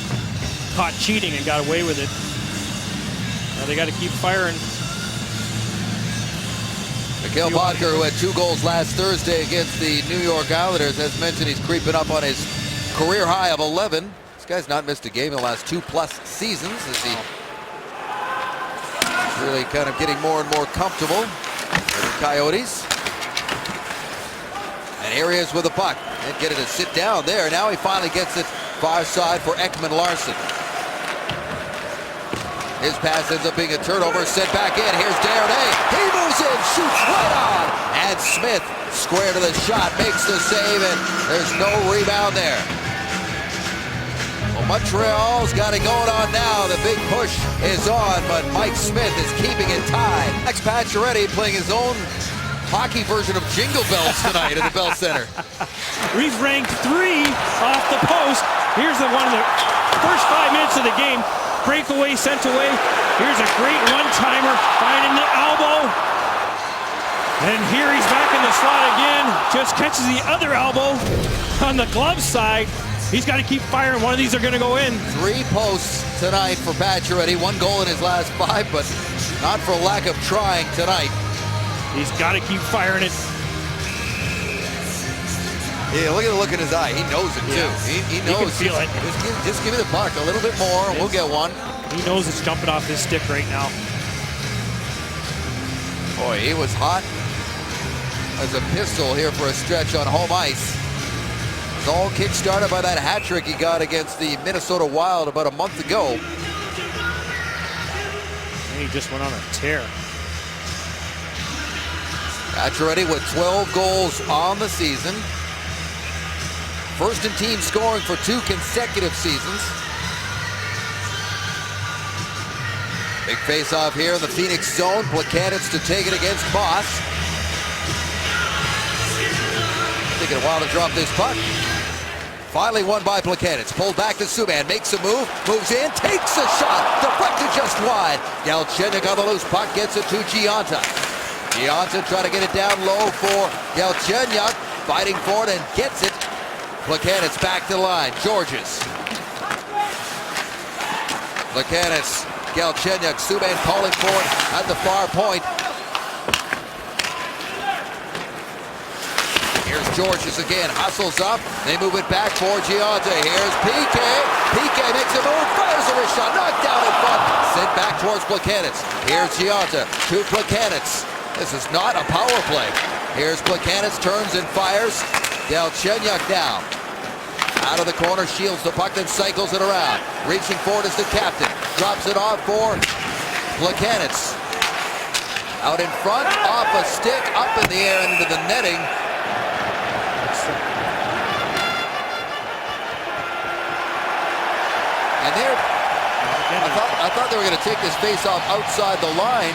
caught cheating and got away with it. Now they got to keep firing. Mikhail Bodger, who had 2 goals last Thursday against the New York Islanders, as mentioned, he's creeping up on his career high of 11. This guy's not missed a game in the last 2+ seasons as he's really kind of getting more and more comfortable with the Coyotes. And here he is with the puck. Didn't get it to sit down there. Now he finally gets it far side for Ekman Larsson. His pass ends up being a turnover, sent back in. Here's Desharnais. He moves in, shoots right on. And Smith, square to the shot, makes the save, and there's no rebound there. Well, Montreal's got it going on now. The big push is on, but Mike Smith is keeping it tied. Max Pacioretty playing his own hockey version of Jingle Bells tonight at the Bell Center. He's ranked 3 off the post. Here's the one in the first 5 minutes of the game. Breakaway sent away. Here's a great one-timer, finding the elbow. And here he's back in the slot again. Just catches the other elbow on the glove side. He's got to keep firing. One of these are going to go in. 3 posts tonight for Pacioretty. 1 goal in his last 5, but not for lack of trying tonight. He's got to keep firing it. Yeah, look at the look in his eye. He knows it, too. He knows. can feel it. Just give me the puck a little bit more, and we'll get one. He knows it's jumping off his stick right now. Boy, he was hot as a pistol here for a stretch on home ice. It's all kick-started by that hat trick he got against the Minnesota Wild about a month ago. And he just went on a tear. Pacioretty with 12 goals on the season. First in team scoring for 2 consecutive seasons. Big face-off here in the Phoenix zone. Plekanec to take it against Moss. Taking a while to drop this puck. Finally won by Plekanec. Pulled back to Subban. Makes a move. Moves in. Takes a shot. Deflected just wide. Galchenyuk on the loose puck. Gets it to Gionta. Gionta trying to get it down low for Galchenyuk. Fighting for it and gets it. Plekanec back to the line. Georges. Plekanec Galchenyuk. Subban calling for it at the far point. Here's Georges again, hustles up. They move it back for Gionta. Here's PK. PK makes a move, fires a wrist shot, knocked down in front. Sent back towards Plekanec. Here's Gionta to Plekanec. This is not a power play. Here's Plekanec, turns and fires. Galchenyuk now. Out of the corner, shields the puck, then cycles it around. Reaching forward is the captain. Drops it off for Plekanec. Out in front, off a stick, up in the air and into the netting. And there, I thought they were going to take this face-off outside the line.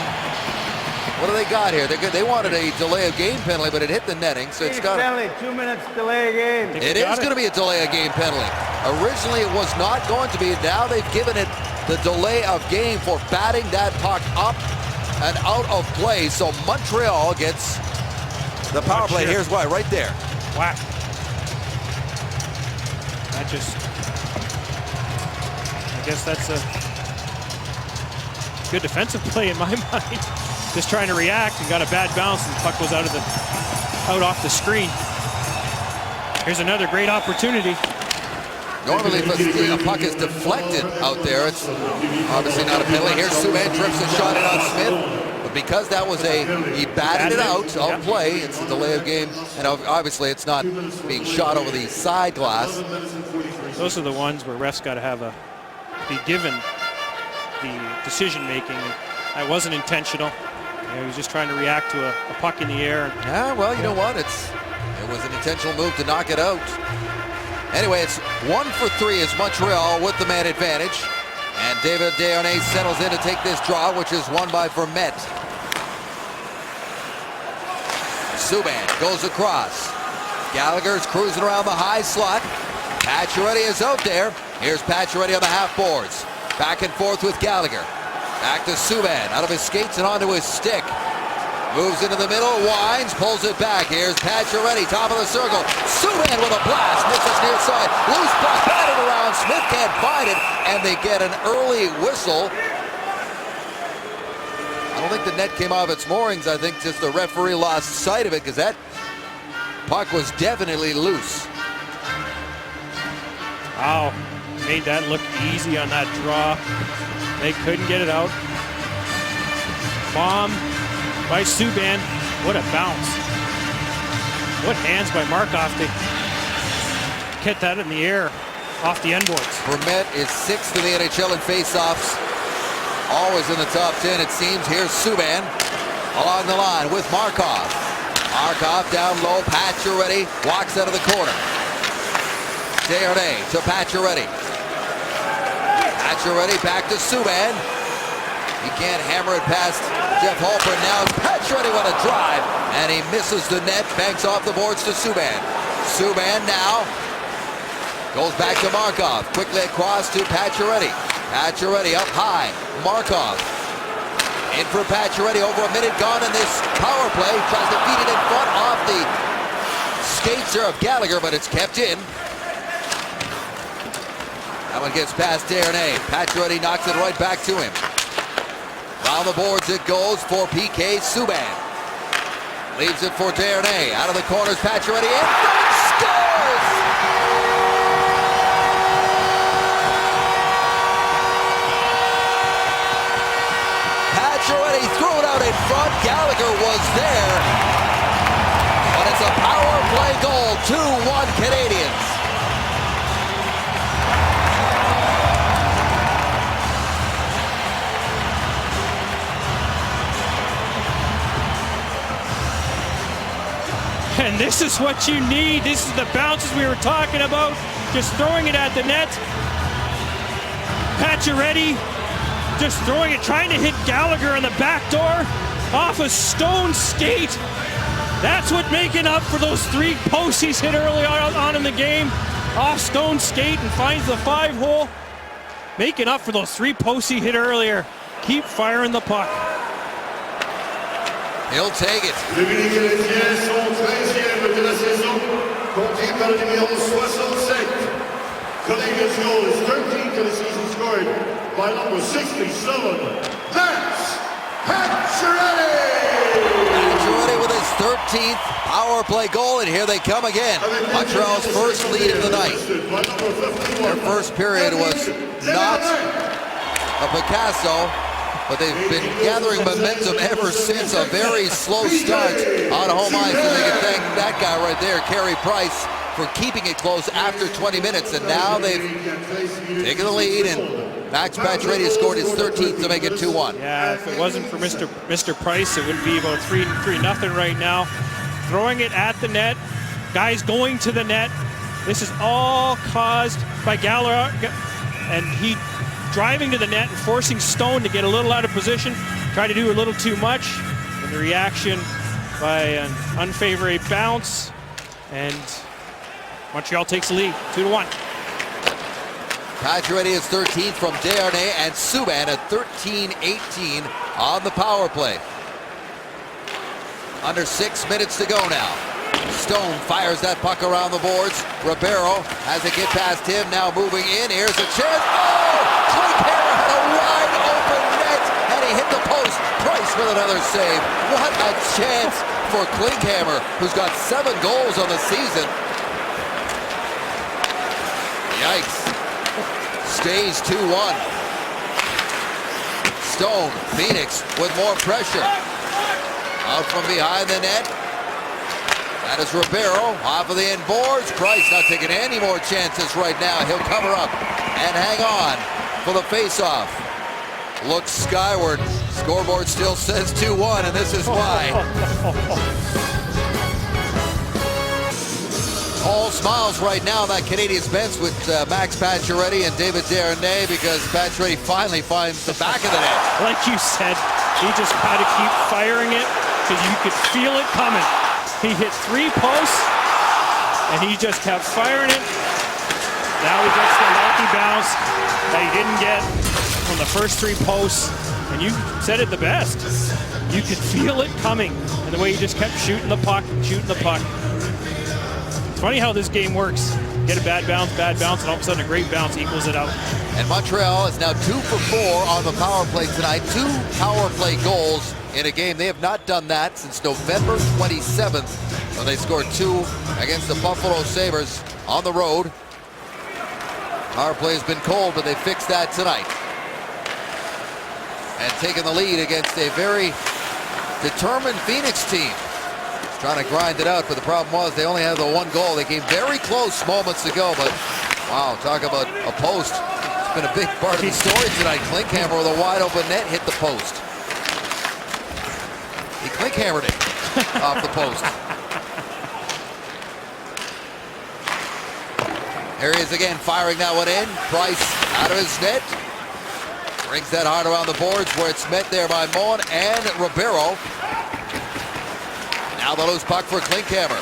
What do they got here? They wanted a delay of game penalty, but it hit the netting, so it's got penalty, 2 minutes delay of game. It is going to be a delay of game penalty. Originally, it was not going to be. Now they've given it the delay of game for batting that puck up and out of play. So Montreal gets the power play. Here's why, right there. Whack. That just, I guess that's a good defensive play in my mind. Just trying to react and got a bad bounce, and the puck goes out off the screen. Here's another great opportunity. Normally, if a puck is deflected out there, it's obviously not a penalty. Here's Subban, trips a shot in on Smith. But because that was he batted it out of play, it's a delay of game. And obviously, it's not being shot over the side glass. Those are the ones where refs got to be given the decision making. That wasn't intentional. He was just trying to react to a puck in the air. Yeah, well, you know what? It was an intentional move to knock it out. Anyway, it's 1 for 3 as Montreal with the man advantage. And David Desharnais settles in to take this draw, which is won by Vermette. Subban goes across. Gallagher's cruising around the high slot. Pacioretty is out there. Here's Pacioretty on the half boards. Back and forth with Gallagher. Back to Subban, out of his skates and onto his stick. Moves into the middle, winds, pulls it back. Here's Pacioretty, top of the circle. Subban with a blast, misses near side. Loose puck, batted around. Smith can't find it, and they get an early whistle. I don't think the net came off its moorings. I think just the referee lost sight of it because that puck was definitely loose. Wow, made that look easy on that draw. They couldn't get it out. Bomb by Subban. What a bounce. What hands by Markov to get that in the air off the end boards. Vermette is 6th in the NHL in faceoffs. Always in the top 10, it seems. Here's Subban along the line with Markov. Markov down low. Pacioretty walks out of the corner. Desharnais to Pacioretty. Pacioretty back to Subban. He can't hammer it past Jeff Halpern. Now Pacioretty with a drive, and he misses the net, banks off the boards to Subban. Subban now goes back to Markov. Quickly across to Pacioretty. Pacioretty up high. Markov in for Pacioretty. Over a minute gone in this power play. Tries to feed it in front off the skates there of Gallagher, but it's kept in. That one gets past Desharnais. Pacioretty knocks it right back to him. Round the boards it goes for PK Subban. Leaves it for Desharnais. Out of the corners, Pacioretty in front, scores! Pacioretty threw it out in front. Gallagher was there. But it's a power play goal. 2-1 Canadiens. And this is what you need. This is the bounces we were talking about. Just throwing it at the net. Pacioretty just throwing it, trying to hit Gallagher on the back door off a stone skate. That's what making up for those 3 posts he's hit early on in the game. Off stone skate and finds the 5-hole. Making up for those 3 posts he hit earlier. Keep firing the puck. He'll take it. Le but canadien, son 13e de la saison, compté par le numéro 67. Canadians' goal is 13th of the season, scored by number 67, Max Pacioretty. Pacioretty with his 13th power play goal, and here they come again. Montreal's first lead of the night. Their first period was not a Picasso, but they've been gathering momentum ever since. A very slow start on home ice, and they can thank that guy right there, Carey Price, for keeping it close after 20 minutes. And now they've taken the lead, and Max Pacioretty has scored his 13th to make it 2-1. Yeah, if it wasn't for Mr. Price, it would be about 3-0 right now. Throwing it at the net, guys going to the net. This is all caused by Gallagher, and he driving to the net and forcing Stone to get a little out of position, try to do a little too much, and the reaction by an unfavorable bounce, and Montreal takes the lead, 2-1. Pacioretty is 13th from Desharnais, and Subban at 13-18 on the power play. Under 6 minutes to go now. Stone fires that puck around the boards. Ribeiro has to get past him, now moving in. Here's a chance. Oh! Klinkhammer had a wide open net, and he hit the post. Price with another save. What a chance for Klinkhammer, who's got 7 goals on the season. Yikes. Stays 2-1. Stone, Phoenix with more pressure. Out from behind the net. That is Ribeiro off of the end boards. Price not taking any more chances right now. He'll cover up and hang on for the face-off. Looks skyward. Scoreboard still says 2-1, and this is why. All smiles right now on that Canadiens bench with Max Pacioretty and David Desharnais, because Pacioretty finally finds the back of the net. Like you said, he just had to keep firing it because you could feel it coming. He hit 3 posts, and he just kept firing it. Now he gets the lucky bounce that he didn't get from the first 3 posts, and you said it the best. You could feel it coming, and the way he just kept shooting the puck, shooting the puck. It's funny how this game works. Get a bad bounce, and all of a sudden a great bounce equals it out. And Montreal is now 2 for 4 on the power play tonight. 2 power play goals in a game. They have not done that since November 27th, when they scored 2 against the Buffalo Sabres on the road. Power play has been cold, but they fixed that tonight. And taking the lead against a very determined Phoenix team. Trying to grind it out, but the problem was they only had the 1 goal. They came very close moments ago, but wow, talk about a post. It's been a big part of the story tonight. Klinkhammer with a wide open net hit the post. He Klinkhammered it off the post. Here he is again, firing that one in. Price out of his net. Brings that hard around the boards, where it's met there by Moen and Ribeiro. Now the loose puck for Klinkhammer.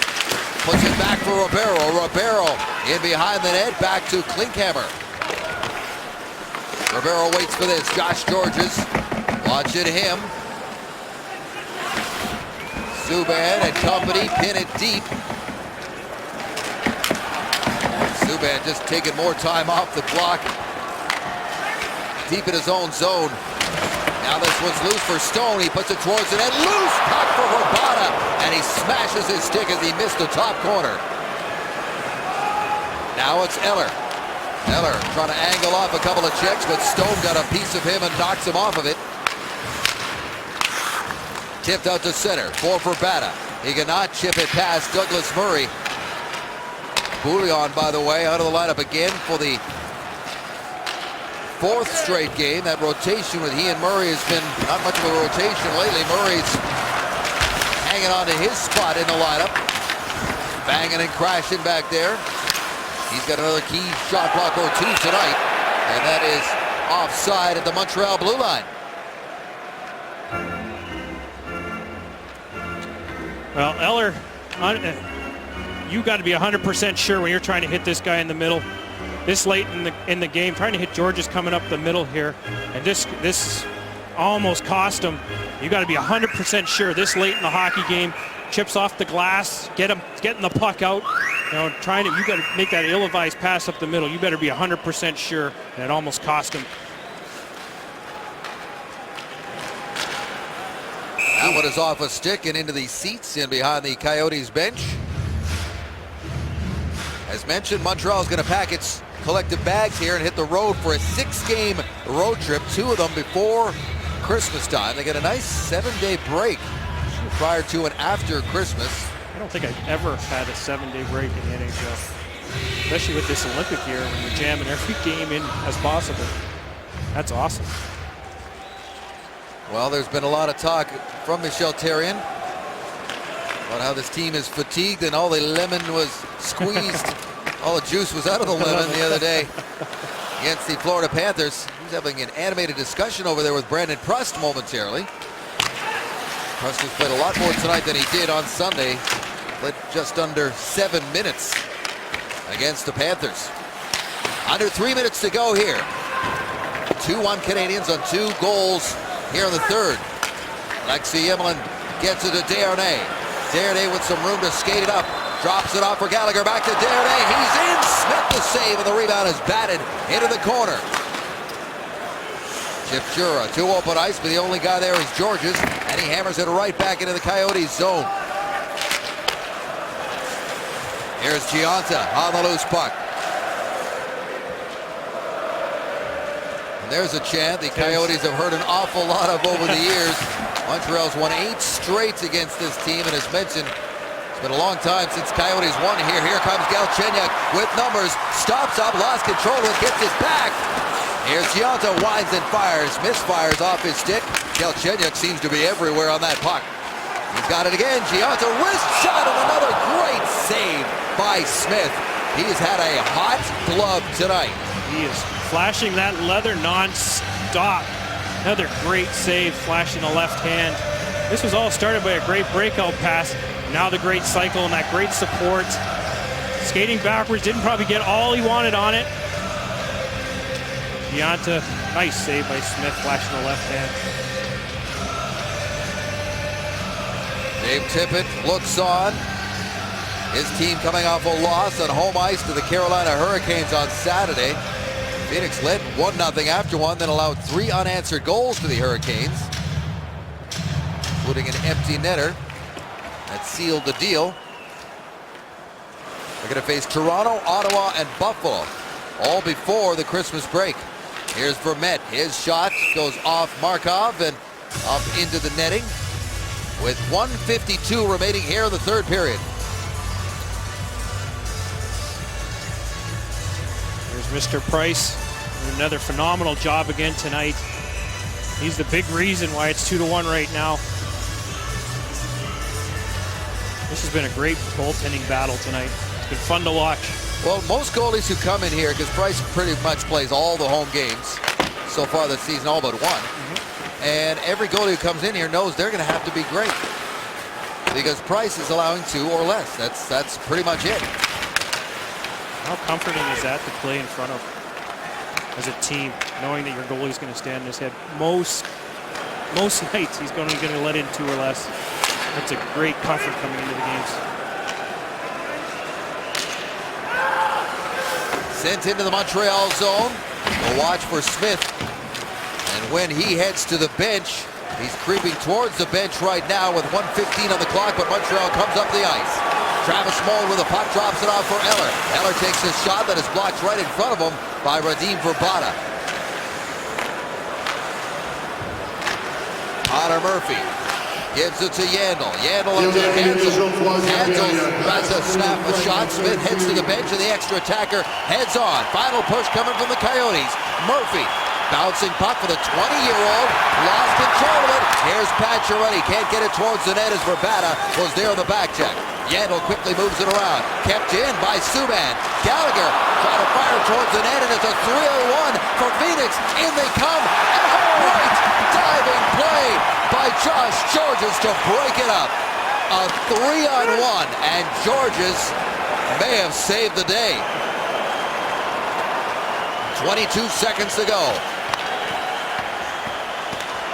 Puts it back for Ribeiro. Ribeiro in behind the net, back to Klinkhammer. Ribeiro waits for this. Josh Georges launching him. Subban and company pin it deep. Subban just taking more time off the clock. Deep in his own zone. Now this one's loose for Stone. He puts it towards the net. Loose puck for Rabada. And he smashes his stick as he missed the top corner. Now it's Eller. Eller trying to angle off a couple of checks, but Stone got a piece of him and knocks him off of it. Tipped out to center. For Rabada. He cannot chip it past Douglas Murray. Bouillon, by the way, out of the lineup again for the 4th straight game. That rotation with he and Murray has been not much of a rotation lately. Murray's hanging on to his spot in the lineup. Banging and crashing back there. He's got another key shot block or 2 tonight. And that is offside at the Montreal blue line. Well, Eller, you got to be 100% sure when you're trying to hit this guy in the middle. This late in the game, trying to hit Georges coming up the middle here, and this almost cost him. You got to be 100% sure this late in the hockey game. Chips off the glass, getting the puck out. You know, you got to make that ill-advised pass up the middle. You better be 100% sure, and it almost cost him. That one is off a stick and into the seats in behind the Coyotes bench. As mentioned, Montreal is going to pack its collective bags here and hit the road for a 6-game road trip, 2 of them before Christmas time. They get a nice 7-day break prior to and after Christmas. I don't think I've ever had a 7-day break in the NHL, especially with this Olympic year when you're jamming every game in as possible. That's awesome. Well, there's been a lot of talk from Michel Therrien about how this team is fatigued and all the lemon was squeezed. All the juice was out of the lemon the other day against the Florida Panthers. He's having an animated discussion over there with Brandon Prust momentarily. Prust has played a lot more tonight than he did on Sunday. Played just under 7 minutes against the Panthers. Under 3 minutes to go here. 2-1 Canadiens on 2 goals here in the third. Alexei Emelin gets it to Desharnais. Desharnais with some room to skate it up. Drops it off for Gallagher. Back to Desharnais. He's in. Smith the save, and the rebound is batted into the corner. Chip Chura to open ice, but the only guy there is Georges, and he hammers it right back into the Coyotes zone. Here's Gionta on the loose puck. There's a chant the Coyotes have heard an awful lot of over the years. Montreal's won 8 straight against this team, and as mentioned, it's been a long time since Coyotes won here. Here comes Galchenyuk with numbers, stops up, lost control, and gets it back. Here's Gionta, winds and fires, misfires off his stick. Galchenyuk seems to be everywhere on that puck. He's got it again. Gionta, wrist shot, and another great save by Smith. He's had a hot glove tonight. He is flashing that leather non-stop. Another great save, flashing the left hand. This was all started by a great breakout pass. Now the great cycle and that great support. Skating backwards, didn't probably get all he wanted on it. Gionta, nice save by Smith, flashing the left hand. Dave Tippett looks on. His team coming off a loss on home ice to the Carolina Hurricanes on Saturday. Phoenix led 1-0 after one, then allowed 3 unanswered goals to the Hurricanes, including an empty netter that sealed the deal. They're going to face Toronto, Ottawa, and Buffalo, all before the Christmas break. Here's Vermette. His shot goes off Markov and up into the netting with 1:52 remaining here in the third period. There's Mr. Price. Another phenomenal job again tonight. He's the big reason why it's 2-1 right now. This has been a great goaltending battle tonight. It's been fun to watch. Well, most goalies who come in here, because Price pretty much plays all the home games so far this season, all but one. And every goalie who comes in here knows they're going to have to be great, because Price is allowing 2 or less. That's pretty much it. How comforting is that to play in front of as a team, knowing that your goalie is going to stand in his head? Most nights he's going to let in 2 or less. That's a great comfort coming into the games. Sent into the Montreal zone. We'll watch for Smith. And when he heads to the bench, he's creeping towards the bench right now with 1:15 on the clock, but Montreal comes up the ice. Travis Moll with a puck, drops it off for Eller. Eller takes his shot that is blocked right in front of him by Radim Vrbata. Connor Murphy gives it to Yandel. Yandel up to Hansel. Hansel tries to snap a shot. Smith heads to the bench, and the extra attacker heads on. Final push coming from the Coyotes. Murphy bouncing puck for the 20-year-old. Lost control of it. Here's Pacioretty. Can't get it towards the net as Vrbata was there on the back check. Yandel quickly moves it around. Kept in by Subban. Gallagher trying to fire towards the net, and it's a 3-on-1 for Phoenix. In they come. And a great diving play by Josh Georges to break it up. A 3-on-1, and Georges may have saved the day. 22 seconds to go.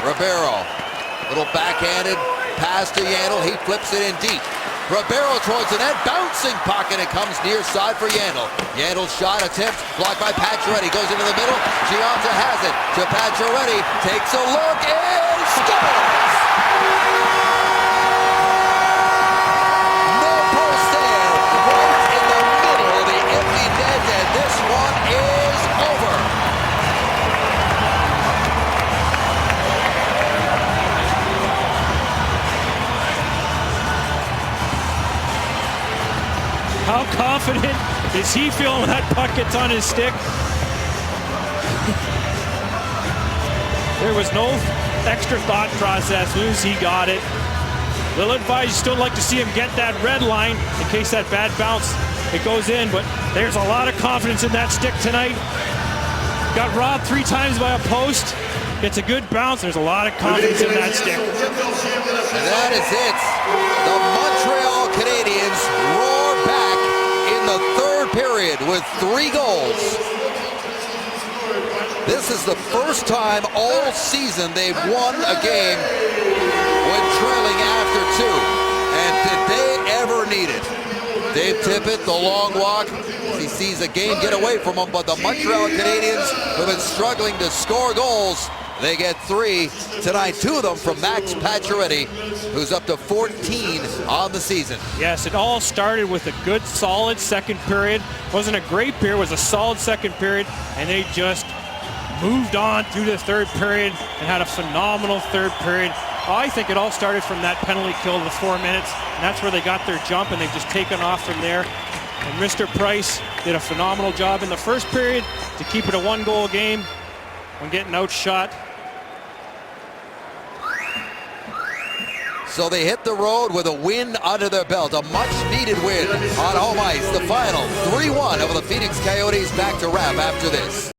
Ribeiro, little backhanded pass to Yandel. He flips it in deep. Ribeiro towards the net, bouncing puck, and it comes near side for Yandel. Yandel's shot attempt blocked by Pacioretty, goes into the middle. Gionta has it to Pacioretty, takes a look and scores! No post there, right in the middle of the empty net, and this one is over. How confident is he feeling that puck gets on his stick? There was no extra thought process. As soon as he got it. Little advice, you still like to see him get that red line in case that bad bounce, it goes in, but there's a lot of confidence in that stick tonight. Got robbed 3 times by a post. Gets a good bounce. There's a lot of confidence in that stick. And that is it. The Montreal Canadiens roar back in the third period with 3 goals. This is the first time all season they've won a game when trailing after 2. And did they ever need it? Dave Tippett, the long walk, he sees a game get away from him, but the Montreal Canadiens, who've been struggling to score goals, they get 3 tonight, 2 of them from Max Pacioretty, who's up to 14 on the season. Yes, it all started with a good, solid second period. Wasn't a great period, it was a solid second period, and they just moved on through the third period and had a phenomenal third period. I think it all started from that penalty kill of the 4 minutes, and that's where they got their jump, and they've just taken off from there. And Mr. Price did a phenomenal job in the first period to keep it a 1-goal game when getting outshot. So they hit the road with a win under their belt, a much-needed win on home ice. The final 3-1 over the Phoenix Coyotes. Back to wrap after this.